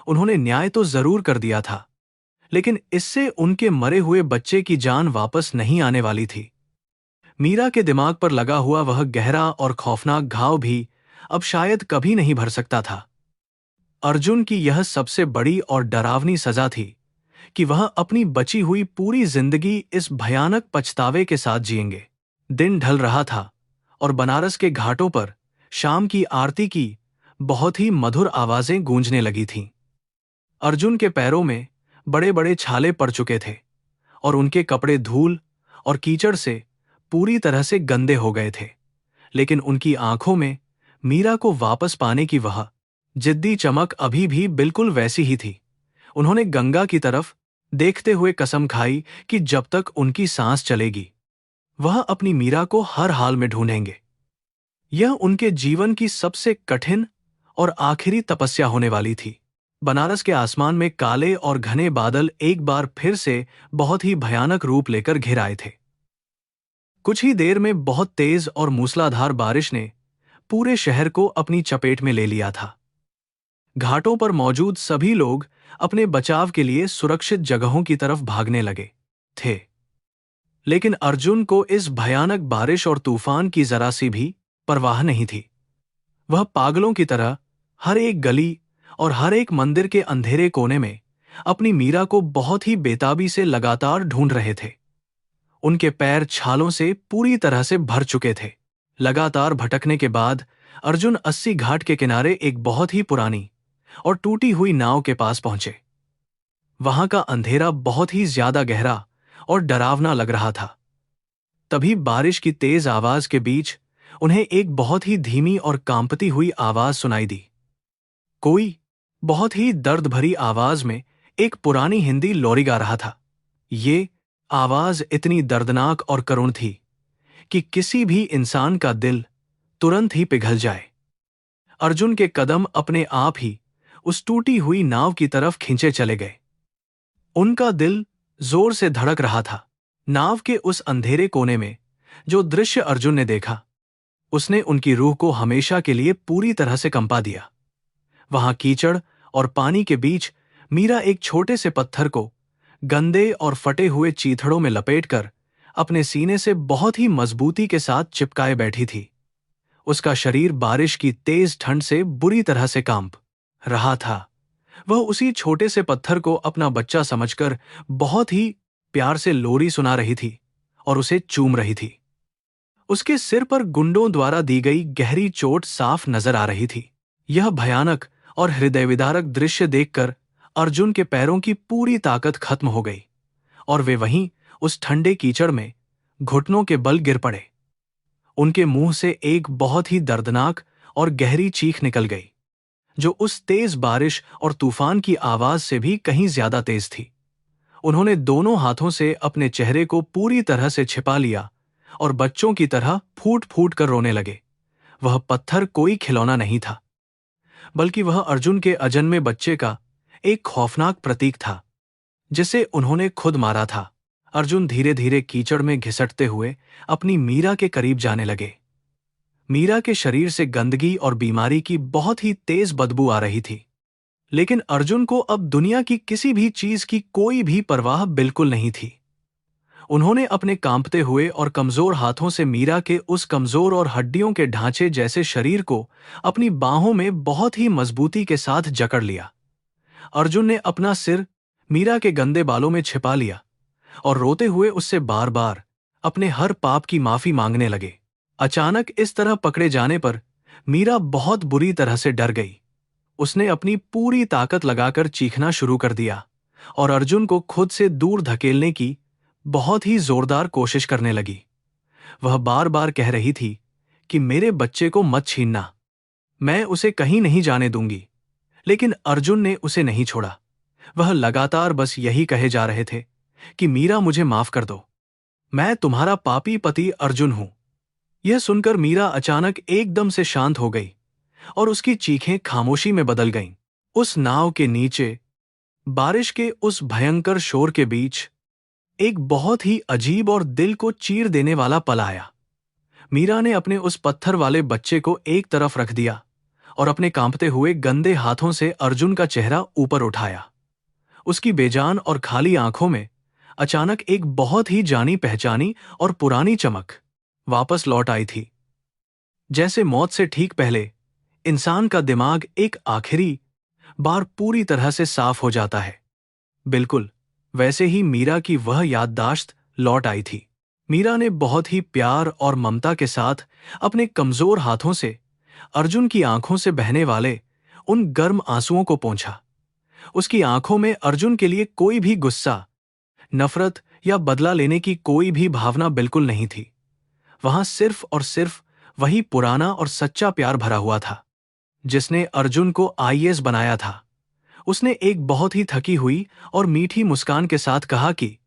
उन्होंने न्याय तो जरूर कर दिया था, लेकिन इससे उनके मरे हुए बच्चे की जान वापस नहीं आने वाली थी। मीरा के दिमाग पर लगा हुआ वह गहरा और खौफनाक घाव भी अब शायद कभी नहीं भर सकता था। अर्जुन की यह सबसे बड़ी और डरावनी सजा थी कि वह अपनी बची हुई पूरी जिंदगी इस भयानक पछतावे के साथ जिएंगे। दिन ढल रहा था और बनारस के घाटों पर शाम की आरती की बहुत ही मधुर आवाजें गूंजने लगी थीं। अर्जुन के पैरों में बड़े बड़े छाले पड़ चुके थे और उनके कपड़े धूल और कीचड़ से पूरी तरह से गंदे हो गए थे, लेकिन उनकी आंखों में मीरा को वापस पाने की वह जिद्दी चमक अभी भी बिल्कुल वैसी ही थी। उन्होंने गंगा की तरफ देखते हुए कसम खाई कि जब तक उनकी सांस चलेगी वह अपनी मीरा को हर हाल में ढूंढेंगे। यह उनके जीवन की सबसे कठिन और आखिरी तपस्या होने वाली थी। बनारस के आसमान में काले और घने बादल एक बार फिर से बहुत ही भयानक रूप लेकर घिर आए थे। कुछ ही देर में बहुत तेज और मूसलाधार बारिश ने पूरे शहर को अपनी चपेट में ले लिया था। घाटों पर मौजूद सभी लोग अपने बचाव के लिए सुरक्षित जगहों की तरफ भागने लगे थे, लेकिन अर्जुन को इस भयानक बारिश और तूफान की जरा सी भी परवाह नहीं थी। वह पागलों की तरह हर एक गली और हर एक मंदिर के अंधेरे कोने में अपनी मीरा को बहुत ही बेताबी से लगातार ढूंढ रहे थे। उनके पैर छालों से पूरी तरह से भर चुके थे। लगातार भटकने के बाद अर्जुन 80 घाट के किनारे एक बहुत ही पुरानी और टूटी हुई नाव के पास पहुंचे। वहां का अंधेरा बहुत ही ज्यादा गहरा और डरावना लग रहा था। तभी बारिश की तेज आवाज के बीच उन्हें एक बहुत ही धीमी और कांपती हुई आवाज सुनाई दी। कोई बहुत ही दर्द भरी आवाज में एक पुरानी हिंदी लोरी गा रहा था। ये आवाज इतनी दर्दनाक और करुण थी कि किसी भी इंसान का दिल तुरंत ही पिघल जाए। अर्जुन के कदम अपने आप ही उस टूटी हुई नाव की तरफ खींचे चले गए। उनका दिल जोर से धड़क रहा था। नाव के उस अंधेरे कोने में जो दृश्य अर्जुन ने देखा, उसने उनकी रूह को हमेशा के लिए पूरी तरह से कंपा दिया। वहां कीचड़ और पानी के बीच मीरा एक छोटे से पत्थर को गंदे और फटे हुए चीथड़ों में लपेटकर अपने सीने से बहुत ही मजबूती के साथ चिपकाए बैठी थी। उसका शरीर बारिश की तेज ठंड से बुरी तरह से कांप रहा था। वह उसी छोटे से पत्थर को अपना बच्चा समझकर बहुत ही प्यार से लोरी सुना रही थी और उसे चूम रही थी। उसके सिर पर गुंडों द्वारा दी गई गहरी चोट साफ नजर आ रही थी। यह भयानक और हृदयविदारक दृश्य देखकर अर्जुन के पैरों की पूरी ताकत खत्म हो गई और वे वहीं उस ठंडे कीचड़ में घुटनों के बल गिर पड़े। उनके मुंह से एक बहुत ही दर्दनाक और गहरी चीख निकल गई, जो उस तेज बारिश और तूफान की आवाज से भी कहीं ज्यादा तेज थी। उन्होंने दोनों हाथों से अपने चेहरे को पूरी तरह से छिपा लिया और बच्चों की तरह फूट फूट कर रोने लगे। वह पत्थर कोई खिलौना नहीं था, बल्कि वह अर्जुन के अजन्मे बच्चे का एक खौफनाक प्रतीक था, जिसे उन्होंने खुद मारा था। अर्जुन धीरे धीरे कीचड़ में घिसटते हुए अपनी मीरा के करीब जाने लगे। मीरा के शरीर से गंदगी और बीमारी की बहुत ही तेज बदबू आ रही थी, लेकिन अर्जुन को अब दुनिया की किसी भी चीज की कोई भी परवाह बिल्कुल नहीं थी। उन्होंने अपने कांपते हुए और कमजोर हाथों से मीरा के उस कमजोर और हड्डियों के ढांचे जैसे शरीर को अपनी बाहों में बहुत ही मजबूती के साथ जकड़ लिया। अर्जुन ने अपना सिर मीरा के गंदे बालों में छिपा लिया और रोते हुए उससे बार बार अपने हर पाप की माफी मांगने लगे। अचानक इस तरह पकड़े जाने पर मीरा बहुत बुरी तरह से डर गई। उसने अपनी पूरी ताकत लगाकर चीखना शुरू कर दिया और अर्जुन को खुद से दूर धकेलने की बहुत ही जोरदार कोशिश करने लगी। वह बार बार कह रही थी कि मेरे बच्चे को मत छीनना, मैं उसे कहीं नहीं जाने दूंगी। लेकिन अर्जुन ने उसे नहीं छोड़ा। वह लगातार बस यही कहे जा रहे थे कि मीरा मुझे माफ कर दो, मैं तुम्हारा पापी पति अर्जुन हूं। यह सुनकर मीरा अचानक एकदम से शांत हो गई और उसकी चीखें खामोशी में बदल गईं। उस नाव के नीचे बारिश के उस भयंकर शोर के बीच एक बहुत ही अजीब और दिल को चीर देने वाला पल आया। मीरा ने अपने उस पत्थर वाले बच्चे को एक तरफ रख दिया और अपने कांपते हुए गंदे हाथों से अर्जुन का चेहरा ऊपर उठाया। उसकी बेजान और खाली आंखों में अचानक एक बहुत ही जानी पहचानी और पुरानी चमक वापस लौट आई थी। जैसे मौत से ठीक पहले इंसान का दिमाग एक आखिरी बार पूरी तरह से साफ हो जाता है, बिल्कुल वैसे ही मीरा की वह याददाश्त लौट आई थी। मीरा ने बहुत ही प्यार और ममता के साथ अपने कमजोर हाथों से अर्जुन की आंखों से बहने वाले उन गर्म आंसुओं को पोंछा। उसकी आंखों में अर्जुन के लिए कोई भी गुस्सा, नफरत या बदला लेने की कोई भी भावना बिल्कुल नहीं थी। वहां सिर्फ और सिर्फ वही पुराना और सच्चा प्यार भरा हुआ था जिसने अर्जुन को आईएएस बनाया था। उसने एक बहुत ही थकी हुई और मीठी मुस्कान के साथ कहा कि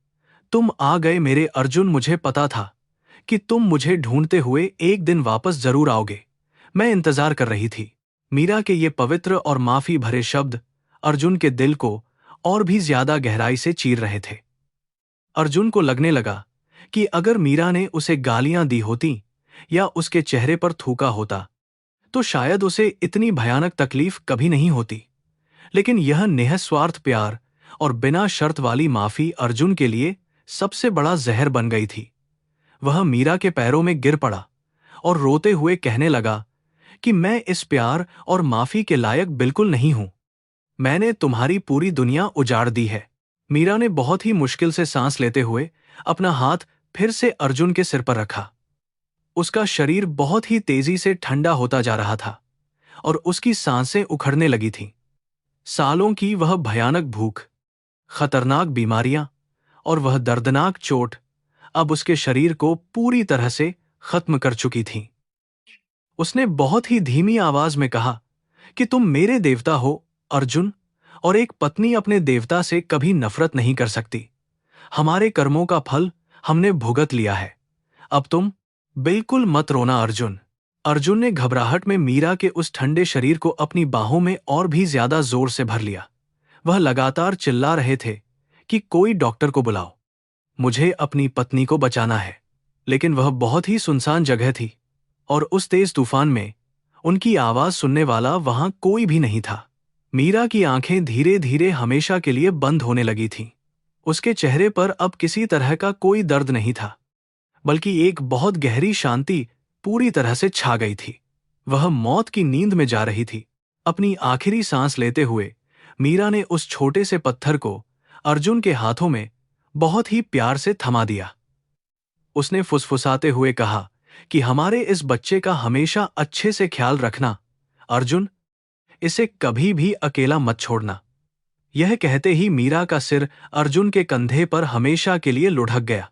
तुम आ गए मेरे अर्जुन, मुझे पता था कि तुम मुझे ढूंढते हुए एक दिन वापस जरूर आओगे। मैं इंतजार कर रही थी। मीरा के ये पवित्र और माफी भरे शब्द अर्जुन के दिल को और भी ज्यादा गहराई से चीर रहे थे। अर्जुन को लगने लगा कि अगर मीरा ने उसे गालियां दी होती या उसके चेहरे पर थूका होता तो शायद उसे इतनी भयानक तकलीफ कभी नहीं होती। लेकिन यह निःस्वार्थ प्यार और बिना शर्त वाली माफी अर्जुन के लिए सबसे बड़ा जहर बन गई थी। वह मीरा के पैरों में गिर पड़ा और रोते हुए कहने लगा कि मैं इस प्यार और माफी के लायक बिल्कुल नहीं हूं। मैंने तुम्हारी पूरी दुनिया उजाड़ दी है। मीरा ने बहुत ही मुश्किल से सांस लेते हुए अपना हाथ फिर से अर्जुन के सिर पर रखा। उसका शरीर बहुत ही तेजी से ठंडा होता जा रहा था और उसकी सांसें उखड़ने लगी थीं। सालों की वह भयानक भूख, खतरनाक बीमारियां और वह दर्दनाक चोट अब उसके शरीर को पूरी तरह से खत्म कर चुकी थीं। उसने बहुत ही धीमी आवाज में कहा कि तुम मेरे देवता हो अर्जुन, और एक पत्नी अपने देवता से कभी नफरत नहीं कर सकती। हमारे कर्मों का फल हमने भुगत लिया है। अब तुम बिल्कुल मत रोना अर्जुन। अर्जुन ने घबराहट में मीरा के उस ठंडे शरीर को अपनी बाहों में और भी ज्यादा जोर से भर लिया। वह लगातार चिल्ला रहे थे कि कोई डॉक्टर को बुलाओ, मुझे अपनी पत्नी को बचाना है। लेकिन वह बहुत ही सुनसान जगह थी और उस तेज तूफान में उनकी आवाज सुनने वाला वहां कोई भी नहीं था। मीरा की आंखें धीरे धीरे हमेशा के लिए बंद होने लगी थीं। उसके चेहरे पर अब किसी तरह का कोई दर्द नहीं था, बल्कि एक बहुत गहरी शांति पूरी तरह से छा गई थी। वह मौत की नींद में जा रही थी। अपनी आखिरी सांस लेते हुए मीरा ने उस छोटे से पत्थर को अर्जुन के हाथों में बहुत ही प्यार से थमा दिया। उसने फुसफुसाते हुए कहा कि हमारे इस बच्चे का हमेशा अच्छे से ख्याल रखना अर्जुन, इसे कभी भी अकेला मत छोड़ना। यह कहते ही मीरा का सिर अर्जुन के कंधे पर हमेशा के लिए लुढ़क गया।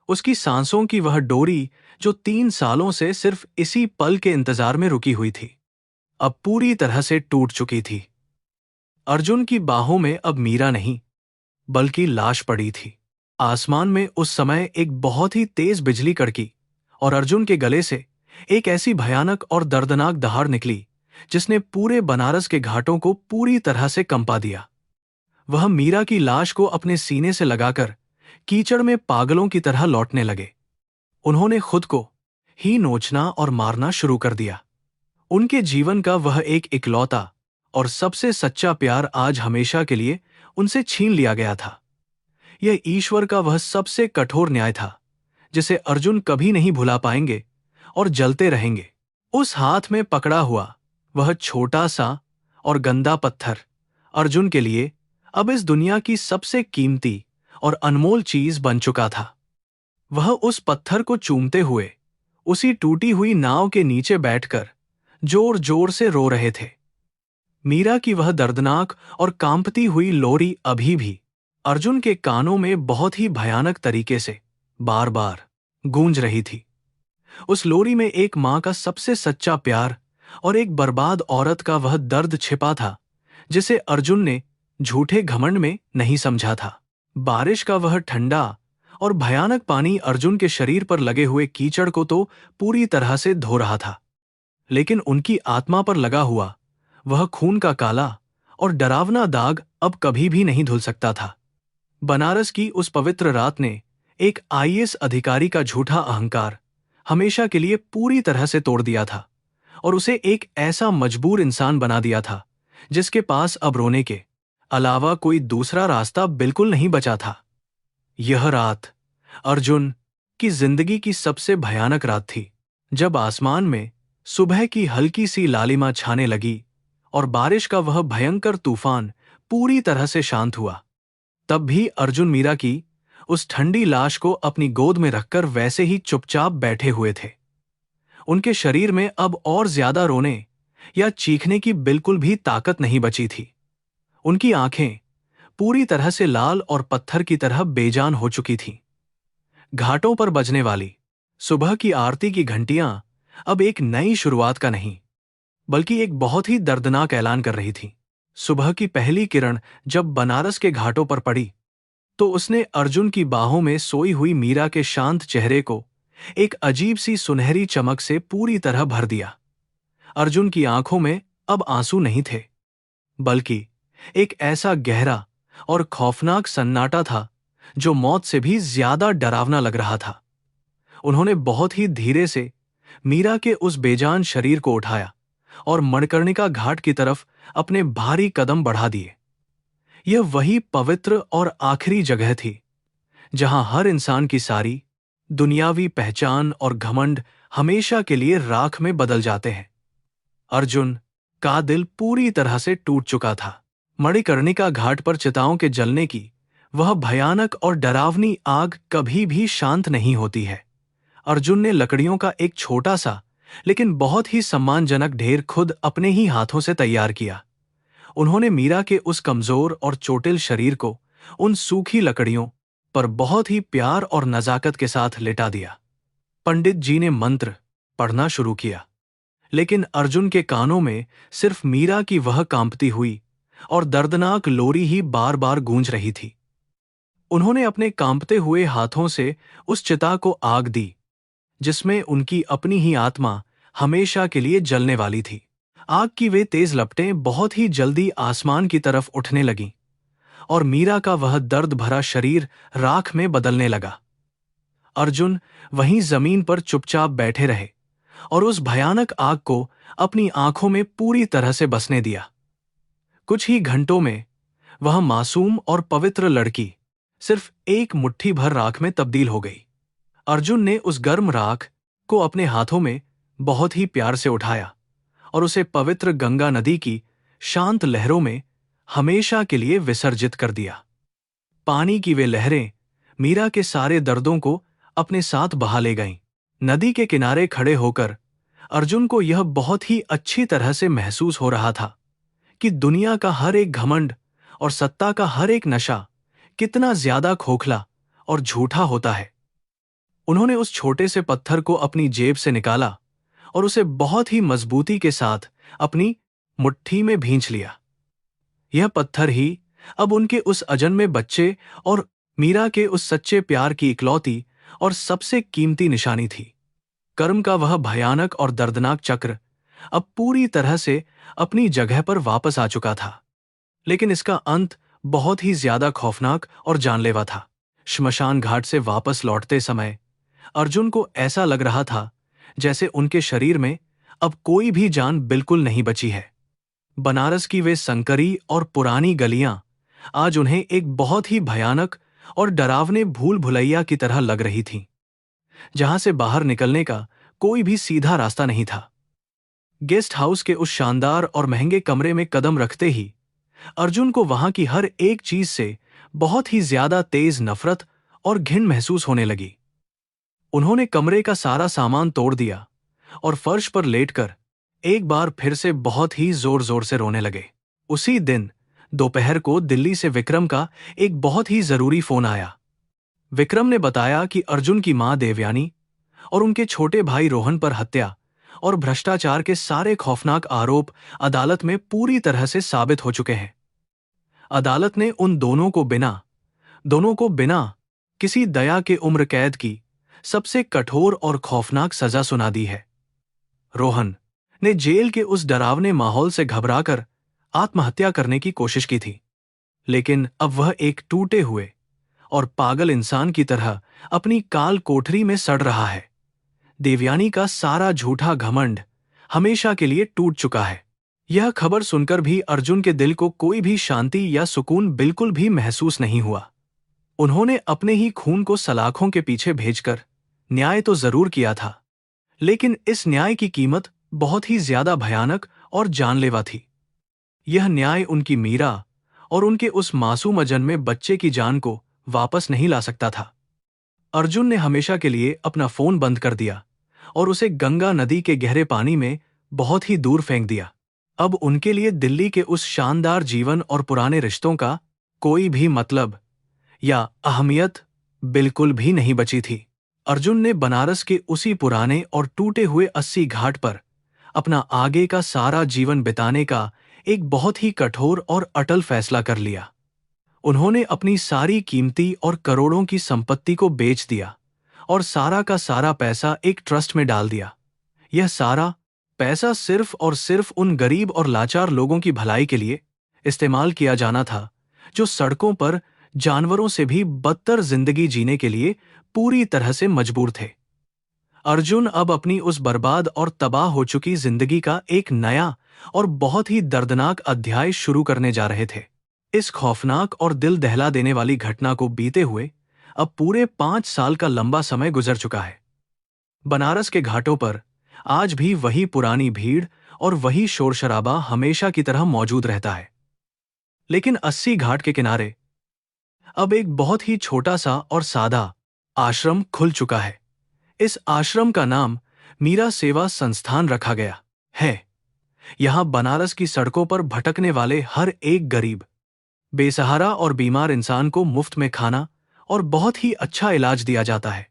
उसकी सांसों की वह डोरी जो 3 सालों से सिर्फ इसी पल के इंतजार में रुकी हुई थी, अब पूरी तरह से टूट चुकी थी। अर्जुन की बाहों में अब मीरा नहीं, बल्कि लाश पड़ी थी। आसमान में उस समय एक बहुत ही तेज बिजली कड़की और अर्जुन के गले से एक ऐसी भयानक और दर्दनाक दहाड़ निकली जिसने पूरे बनारस के घाटों को पूरी तरह से कंपा दिया। वह मीरा की लाश को अपने सीने से लगाकर कीचड़ में पागलों की तरह लौटने लगे। उन्होंने खुद को ही नोचना और मारना शुरू कर दिया। उनके जीवन का वह एक इकलौता और सबसे सच्चा प्यार आज हमेशा के लिए उनसे छीन लिया गया था। यह ईश्वर का वह सबसे कठोर न्याय था जिसे अर्जुन कभी नहीं भुला पाएंगे और जलते रहेंगे। उस हाथ में पकड़ा हुआ वह छोटा सा और गंदा पत्थर अर्जुन के लिए अब इस दुनिया की सबसे कीमती और अनमोल चीज बन चुका था। वह उस पत्थर को चूमते हुए उसी टूटी हुई नाव के नीचे बैठकर जोर जोर से रो रहे थे। मीरा की वह दर्दनाक और कांपती हुई लोरी अभी भी अर्जुन के कानों में बहुत ही भयानक तरीके से बार बार गूंज रही थी। उस लोरी में एक मां का सबसे सच्चा प्यार और एक बर्बाद औरत का वह दर्द छिपा था जिसे अर्जुन ने झूठे घमंड में नहीं समझा था। बारिश का वह ठंडा और भयानक पानी अर्जुन के शरीर पर लगे हुए कीचड़ को तो पूरी तरह से धो रहा था, लेकिन उनकी आत्मा पर लगा हुआ वह खून का काला और डरावना दाग अब कभी भी नहीं धुल सकता था। बनारस की उस पवित्र रात ने एक आईएएस अधिकारी का झूठा अहंकार हमेशा के लिए पूरी तरह से तोड़ दिया था और उसे एक ऐसा मजबूर इंसान बना दिया था जिसके पास अब रोने के अलावा कोई दूसरा रास्ता बिल्कुल नहीं बचा था। यह रात अर्जुन की जिंदगी की सबसे भयानक रात थी। जब आसमान में सुबह की हल्की सी लालिमा छाने लगी और बारिश का वह भयंकर तूफान पूरी तरह से शांत हुआ, तब भी अर्जुन मीरा की उस ठंडी लाश को अपनी गोद में रखकर वैसे ही चुपचाप बैठे हुए थे। उनके शरीर में अब और ज्यादा रोने या चीखने की बिल्कुल भी ताकत नहीं बची थी। उनकी आंखें पूरी तरह से लाल और पत्थर की तरह बेजान हो चुकी थीं। घाटों पर बजने वाली सुबह की आरती की घंटियां अब एक नई शुरुआत का नहीं, बल्कि एक बहुत ही दर्दनाक ऐलान कर रही थी। सुबह की पहली किरण जब बनारस के घाटों पर पड़ी, तो उसने अर्जुन की बाहों में सोई हुई मीरा के शांत चेहरे को एक अजीब सी सुनहरी चमक से पूरी तरह भर दिया। अर्जुन की आंखों में अब आंसू नहीं थे, बल्कि एक ऐसा गहरा और खौफनाक सन्नाटा था जो मौत से भी ज्यादा डरावना लग रहा था। उन्होंने बहुत ही धीरे से मीरा के उस बेजान शरीर को उठाया और मणिकर्णिका घाट की तरफ अपने भारी कदम बढ़ा दिए। यह वही पवित्र और आखिरी जगह थी जहां हर इंसान की सारी दुनियावी पहचान और घमंड हमेशा के लिए राख में बदल जाते हैं। अर्जुन का दिल पूरी तरह से टूट चुका था। मणिकर्णिका घाट पर चिताओं के जलने की वह भयानक और डरावनी आग कभी भी शांत नहीं होती है। अर्जुन ने लकड़ियों का एक छोटा सा लेकिन बहुत ही सम्मानजनक ढेर खुद अपने ही हाथों से तैयार किया। उन्होंने मीरा के उस कमजोर और चोटिल शरीर को उन सूखी लकड़ियों पर बहुत ही प्यार और नजाकत के साथ लिटा दिया। पंडित जी ने मंत्र पढ़ना शुरू किया, लेकिन अर्जुन के कानों में सिर्फ मीरा की वह कांपती हुई और दर्दनाक लोरी ही बार बार गूंज रही थी। उन्होंने अपने कांपते हुए हाथों से उस चिता को आग दी जिसमें उनकी अपनी ही आत्मा हमेशा के लिए जलने वाली थी। आग की वे तेज लपटें बहुत ही जल्दी आसमान की तरफ उठने लगीं और मीरा का वह दर्द भरा शरीर राख में बदलने लगा। अर्जुन वहीं जमीन पर चुपचाप बैठे रहे और उस भयानक आग को अपनी आंखों में पूरी तरह से बसने दिया। कुछ ही घंटों में वह मासूम और पवित्र लड़की सिर्फ एक मुट्ठी भर राख में तब्दील हो गई। अर्जुन ने उस गर्म राख को अपने हाथों में बहुत ही प्यार से उठाया और उसे पवित्र गंगा नदी की शांत लहरों में हमेशा के लिए विसर्जित कर दिया। पानी की वे लहरें मीरा के सारे दर्दों को अपने साथ बहा ले गईं। नदी के किनारे खड़े होकर अर्जुन को यह बहुत ही अच्छी तरह से महसूस हो रहा था कि दुनिया का हर एक घमंड और सत्ता का हर एक नशा कितना ज्यादा खोखला और झूठा होता है। उन्होंने उस छोटे से पत्थर को अपनी जेब से निकाला और उसे बहुत ही मजबूती के साथ अपनी मुट्ठी में भींच लिया। यह पत्थर ही अब उनके उस अजन्मे बच्चे और मीरा के उस सच्चे प्यार की इकलौती और सबसे कीमती निशानी थी। कर्म का वह भयानक और दर्दनाक चक्र अब पूरी तरह से अपनी जगह पर वापस आ चुका था, लेकिन इसका अंत बहुत ही ज्यादा खौफनाक और जानलेवा था। श्मशान घाट से वापस लौटते समय अर्जुन को ऐसा लग रहा था जैसे उनके शरीर में अब कोई भी जान बिल्कुल नहीं बची है। बनारस की वे संकरी और पुरानी गलियां आज उन्हें एक बहुत ही भयानक और डरावने भूल भुलैया की तरह लग रही थीं, जहां से बाहर निकलने का कोई भी सीधा रास्ता नहीं था। गेस्ट हाउस के उस शानदार और महंगे कमरे में कदम रखते ही अर्जुन को वहां की हर एक चीज से बहुत ही ज्यादा तेज नफरत और घिन महसूस होने लगी। उन्होंने कमरे का सारा सामान तोड़ दिया और फर्श पर लेटकर एक बार फिर से बहुत ही जोर जोर से रोने लगे। उसी दिन दोपहर को दिल्ली से विक्रम का एक बहुत ही जरूरी फोन आया। विक्रम ने बताया कि अर्जुन की मां देवयानी और उनके छोटे भाई रोहन पर हत्या और भ्रष्टाचार के सारे खौफनाक आरोप अदालत में पूरी तरह से साबित हो चुके हैं। अदालत ने उन दोनों को बिना किसी दया के उम्र कैद की सबसे कठोर और खौफनाक सजा सुना दी है। रोहन ने जेल के उस डरावने माहौल से घबराकर आत्महत्या करने की कोशिश की थी, लेकिन अब वह एक टूटे हुए और पागल इंसान की तरह अपनी काल कोठरी में सड़ रहा है। देवयानी का सारा झूठा घमंड हमेशा के लिए टूट चुका है। यह खबर सुनकर भी अर्जुन के दिल को कोई भी शांति या सुकून बिल्कुल भी महसूस नहीं हुआ। उन्होंने अपने ही खून को सलाखों के पीछे भेजकर न्याय तो जरूर किया था, लेकिन इस न्याय की कीमत बहुत ही ज्यादा भयानक और जानलेवा थी। यह न्याय उनकी मीरा और उनके उस मासूम अजन्मे बच्चे की जान को वापस नहीं ला सकता था। अर्जुन ने हमेशा के लिए अपना फोन बंद कर दिया और उसे गंगा नदी के गहरे पानी में बहुत ही दूर फेंक दिया। अब उनके लिए दिल्ली के उस शानदार जीवन और पुराने रिश्तों का कोई भी मतलब या अहमियत बिल्कुल भी नहीं बची थी। अर्जुन ने बनारस के उसी पुराने और टूटे हुए 80 घाट पर अपना आगे का सारा जीवन बिताने का एक बहुत ही कठोर और अटल फैसला कर लिया। उन्होंने अपनी सारी कीमती और करोड़ों की संपत्ति को बेच दिया और सारा का सारा पैसा एक ट्रस्ट में डाल दिया। यह सारा पैसा सिर्फ और सिर्फ उन गरीब और लाचार लोगों की भलाई के लिए इस्तेमाल किया जाना था, जो सड़कों पर जानवरों से भी बदतर जिंदगी जीने के लिए पूरी तरह से मजबूर थे। अर्जुन अब अपनी उस बर्बाद और तबाह हो चुकी जिंदगी का एक नया और बहुत ही दर्दनाक अध्याय शुरू करने जा रहे थे। इस खौफनाक और दिल दहला देने वाली घटना को बीते हुए अब पूरे 5 साल का लंबा समय गुजर चुका है। बनारस के घाटों पर आज भी वही पुरानी भीड़ और वही शोर शराबा हमेशा की तरह मौजूद रहता है। लेकिन 80 घाट के किनारे अब एक बहुत ही छोटा सा और सादा आश्रम खुल चुका है। इस आश्रम का नाम मीरा सेवा संस्थान रखा गया है। यहां बनारस की सड़कों पर भटकने वाले हर एक गरीब, बेसहारा और बीमार इंसान को मुफ्त में खाना और बहुत ही अच्छा इलाज दिया जाता है।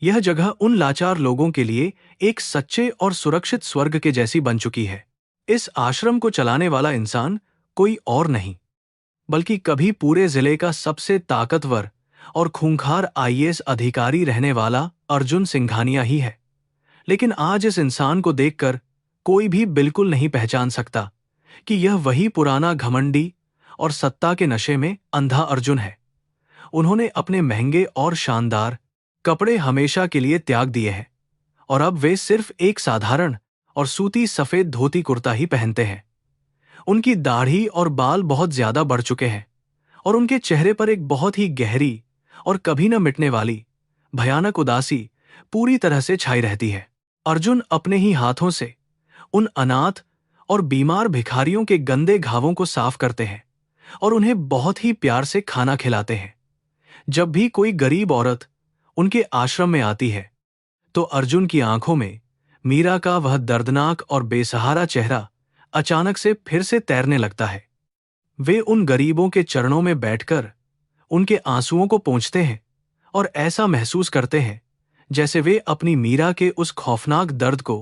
यह जगह उन लाचार लोगों के लिए एक सच्चे और सुरक्षित स्वर्ग के जैसी बन चुकी है। इस आश्रम को चलाने वाला इंसान कोई और नहीं, बल्कि कभी पूरे जिले का सबसे ताकतवर और खूंखार आईएएस अधिकारी रहने वाला अर्जुन सिंघानिया ही है। लेकिन आज इस इंसान को देखकर कोई भी बिल्कुल नहीं पहचान सकता कि यह वही पुराना घमंडी और सत्ता के नशे में अंधा अर्जुन है। उन्होंने अपने महंगे और शानदार कपड़े हमेशा के लिए त्याग दिए हैं और अब वे सिर्फ एक साधारण और सूती सफेद धोती कुर्ता ही पहनते हैं। उनकी दाढ़ी और बाल बहुत ज्यादा बढ़ चुके हैं और उनके चेहरे पर एक बहुत ही गहरी और कभी न मिटने वाली भयानक उदासी पूरी तरह से छाई रहती है। अर्जुन अपने ही हाथों से उन अनाथ और बीमार भिखारियों के गंदे घावों को साफ करते हैं और उन्हें बहुत ही प्यार से खाना खिलाते हैं। जब भी कोई गरीब औरत उनके आश्रम में आती है तो अर्जुन की आंखों में मीरा का वह दर्दनाक और बेसहारा चेहरा अचानक से फिर से तैरने लगता है। वे उन गरीबों के चरणों में बैठकर उनके आंसुओं को पोंछते हैं और ऐसा महसूस करते हैं जैसे वे अपनी मीरा के उस खौफनाक दर्द को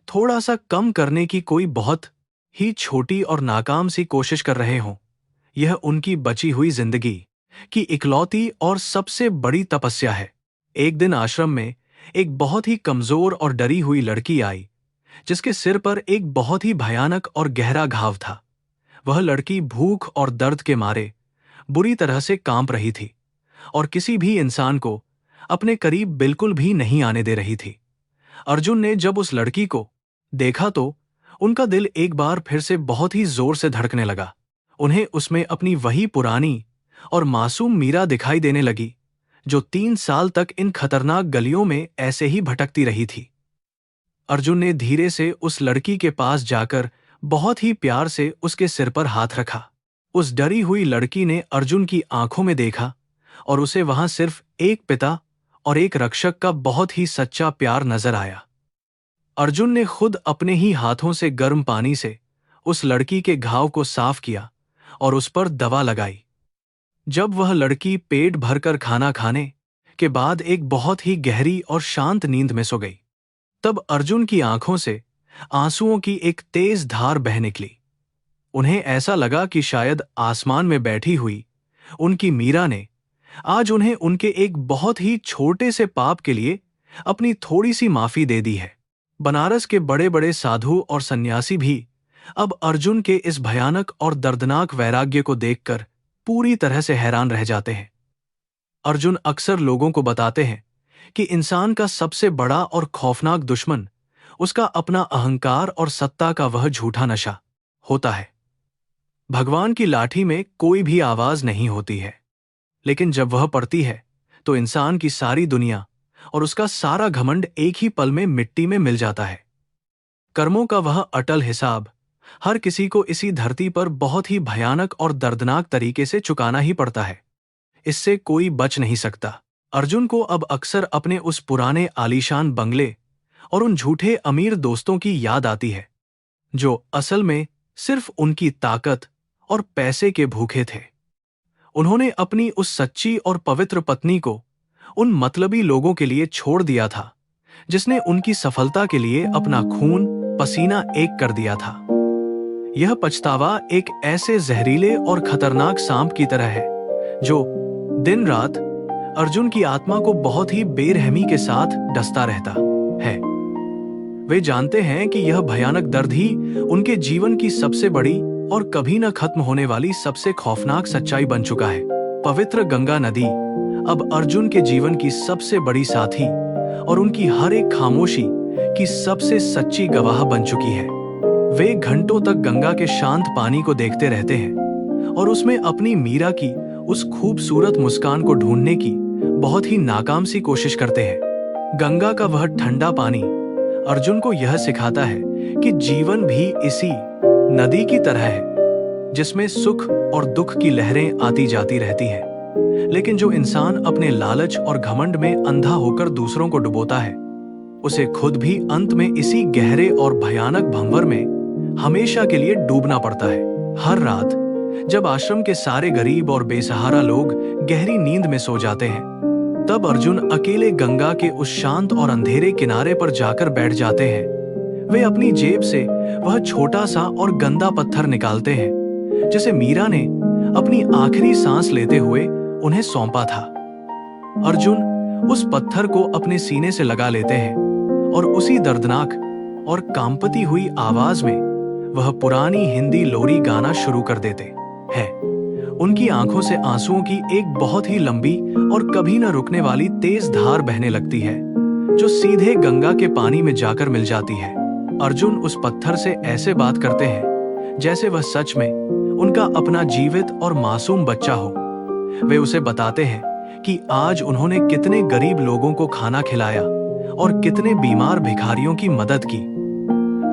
थोड़ा सा कम करने की कोई बहुत ही छोटी और नाकाम सी कोशिश कर रहे हों। यह उनकी बची हुई जिंदगी की इकलौती और सबसे बड़ी तपस्या है। एक दिन आश्रम में एक बहुत ही कमजोर और डरी हुई लड़की आई, जिसके सिर पर एक बहुत ही भयानक और गहरा घाव था। वह लड़की भूख और दर्द के मारे बुरी तरह से कांप रही थी और किसी भी इंसान को अपने करीब बिल्कुल भी नहीं आने दे रही थी। अर्जुन ने जब उस लड़की को देखा तो उनका दिल एक बार फिर से बहुत ही जोर से धड़कने लगा। उन्हें उसमें अपनी वही पुरानी और मासूम मीरा दिखाई देने लगी, जो 3 साल तक इन खतरनाक गलियों में ऐसे ही भटकती रही थी। अर्जुन ने धीरे से उस लड़की के पास जाकर बहुत ही प्यार से उसके सिर पर हाथ रखा। उस डरी हुई लड़की ने अर्जुन की आंखों में देखा और उसे वहां सिर्फ एक पिता और एक रक्षक का बहुत ही सच्चा प्यार नजर आया। अर्जुन ने खुद अपने ही हाथों से गर्म पानी से उस लड़की के घाव को साफ किया और उस पर दवा लगाई। जब वह लड़की पेट भरकर खाना खाने के बाद एक बहुत ही गहरी और शांत नींद में सो गई, तब अर्जुन की आंखों से आंसुओं की एक तेज धार बह निकली। उन्हें ऐसा लगा कि शायद आसमान में बैठी हुई उनकी मीरा ने आज उन्हें उनके एक बहुत ही छोटे से पाप के लिए अपनी थोड़ी सी माफी दे दी है। बनारस के बड़े बड़े साधु और सन्यासी भी अब अर्जुन के इस भयानक और दर्दनाक वैराग्य को देखकर पूरी तरह से हैरान रह जाते हैं। अर्जुन अक्सर लोगों को बताते हैं कि इंसान का सबसे बड़ा और खौफनाक दुश्मन उसका अपना अहंकार और सत्ता का वह झूठा नशा होता है। भगवान की लाठी में कोई भी आवाज नहीं होती है, लेकिन जब वह पड़ती है तो इंसान की सारी दुनिया और उसका सारा घमंड एक ही पल में मिट्टी में मिल जाता है। कर्मों का वह अटल हिसाब हर किसी को इसी धरती पर बहुत ही भयानक और दर्दनाक तरीके से चुकाना ही पड़ता है। इससे कोई बच नहीं सकता। अर्जुन को अब अक्सर अपने उस पुराने आलीशान बंगले और उन झूठे अमीर दोस्तों की याद आती है, जो असल में सिर्फ उनकी ताकत और पैसे के भूखे थे। उन्होंने अपनी उस सच्ची और पवित्र पत्नी को उन मतलबी लोगों के लिए छोड़ दिया था, जिसने उनकी सफलता के लिए अपना खून पसीना एक कर दिया था। यह पछतावा एक ऐसे जहरीले और खतरनाक सांप की तरह है जो दिन रात अर्जुन की आत्मा को बहुत ही बेरहमी के साथ डसता रहता है। वे जानते हैं कि यह भयानक दर्द ही उनके जीवन की सबसे बड़ी और कभी न खत्म होने वाली सबसे खौफनाक सच्चाई बन चुका है। पवित्र गंगा नदी अब अर्जुन के जीवन की सबसे बड़ी साथी और उनकी हर एक खामोशी की सबसे सच्ची गवाह बन चुकी है। वे घंटों तक गंगा के शांत पानी को देखते रहते हैं और उसमें अपनी मीरा की उस खूबसूरत मुस्कान को ढूंढने की बहुत ही नाकाम सी कोशिश करते हैं। गंगा का वह ठंडा पानी अर्जुन को यह सिखाता है कि जीवन भी इसी नदी की तरह है, जिसमें सुख और दुख की लहरें आती जाती रहती हैं। लेकिन जो इंसान अपने लालच और घमंड में अंधा होकर दूसरों को डुबोता है, उसे खुद भी अंत में इसी गहरे और भयानक भंवर में हमेशा के लिए डूबना पड़ता है। हर रात जब आश्रम के सारे गरीब और बेसहारा लोग गहरी नींद में सो जाते हैं, तब अर्जुन अकेले गंगा के उस शांत और अंधेरे किनारे पर जाकर बैठ जाते हैं। वे अपनी जेब से वह छोटा सा और गंदा पत्थर निकालते हैं जिसे मीरा ने अपनी आखिरी सांस लेते हुए उन्हें सौंपा था। अर्जुन उस पत्थर को अपने सीने से लगा लेते हैं और उसी दर्दनाक और कांपती हुई आवाज में वह पुरानी हिंदी लोरी गाना शुरू कर देते हैं। उनकी आंखों से आंसुओं की एक बहुत ही लंबी और कभी न रुकने वाली तेज धार बहने लगती है, जो सीधे गंगा के पानी में जाकर मिल जाती है। अर्जुन उस पत्थर से ऐसे बात करते हैं जैसे वह सच में उनका अपना जीवित और मासूम बच्चा हो। वे उसे बताते हैं कि आज उन्होंने कितने गरीब लोगों को खाना खिलाया और कितने बीमार भिखारियों की मदद की।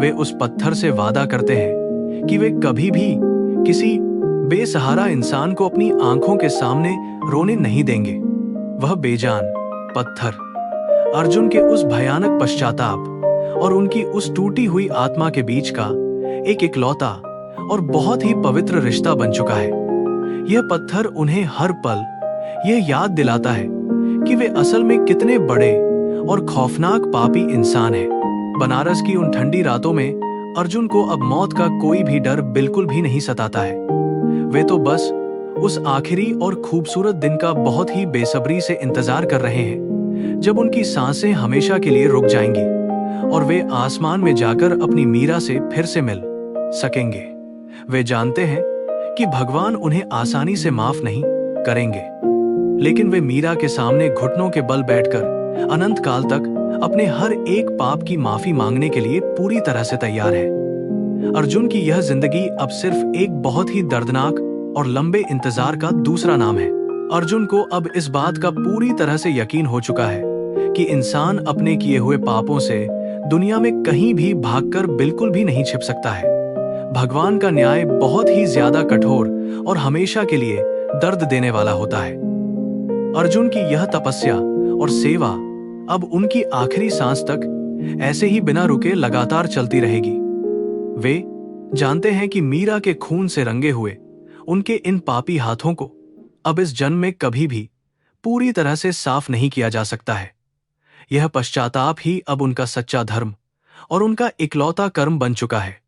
वे उस पत्थर से वादा करते हैं कि वे कभी भी किसी बेसहारा इंसान को अपनी आंखों के सामने रोने नहीं देंगे। वह बेजान पत्थर अर्जुन के उस भयानक पश्चाताप और उनकी उस टूटी हुई आत्मा के बीच का एक इकलौता और बहुत ही पवित्र रिश्ता बन चुका है। यह पत्थर उन्हें हर पल यह याद दिलाता है कि वे असल में कितने बड़े और खौफनाक पापी इंसान हैं। बनारस की उन ठंडी रातों में अर्जुन को अब मौत का कोई भी डर बिल्कुल भी नहीं सताता है। वे तो बस उस आखिरी और खूबसूरत दिन का बहुत ही बेसब्री से इंतजार कर रहे हैं, जब उनकी सांसें हमेशा के लिए रुक जाएंगी और वे आसमान में जाकर अपनी मीरा से फिर से मिल सकेंगे। वे जानते हैं कि भगवान उन्हें आसानी से माफ नहीं करेंगे, लेकिन वे मीरा के सामने घुटनों के बल बैठकर अनंत काल तक अपने हर एक पाप की माफी मांगने के लिए पूरी तरह से तैयार है। अर्जुन की यह जिंदगी अब सिर्फ एक बहुत ही दर्दनाक और लंबे इंतजार का दूसरा नाम है। अर्जुन को अब इस बात का पूरी तरह से यकीन हो चुका है कि इंसान अपने किए हुए पापों से दुनिया में कहीं भी भागकर बिल्कुल भी नहीं छिप सकता है। भगवान का न्याय बहुत ही ज्यादा कठोर और हमेशा के लिए दर्द देने वाला होता है। अर्जुन की यह तपस्या और सेवा अब उनकी आखिरी सांस तक ऐसे ही बिना रुके लगातार चलती रहेगी। वे जानते हैं कि मीरा के खून से रंगे हुए उनके इन पापी हाथों को अब इस जन्म में कभी भी पूरी तरह से साफ नहीं किया जा सकता है। यह पश्चाताप ही अब उनका सच्चा धर्म और उनका इकलौता कर्म बन चुका है।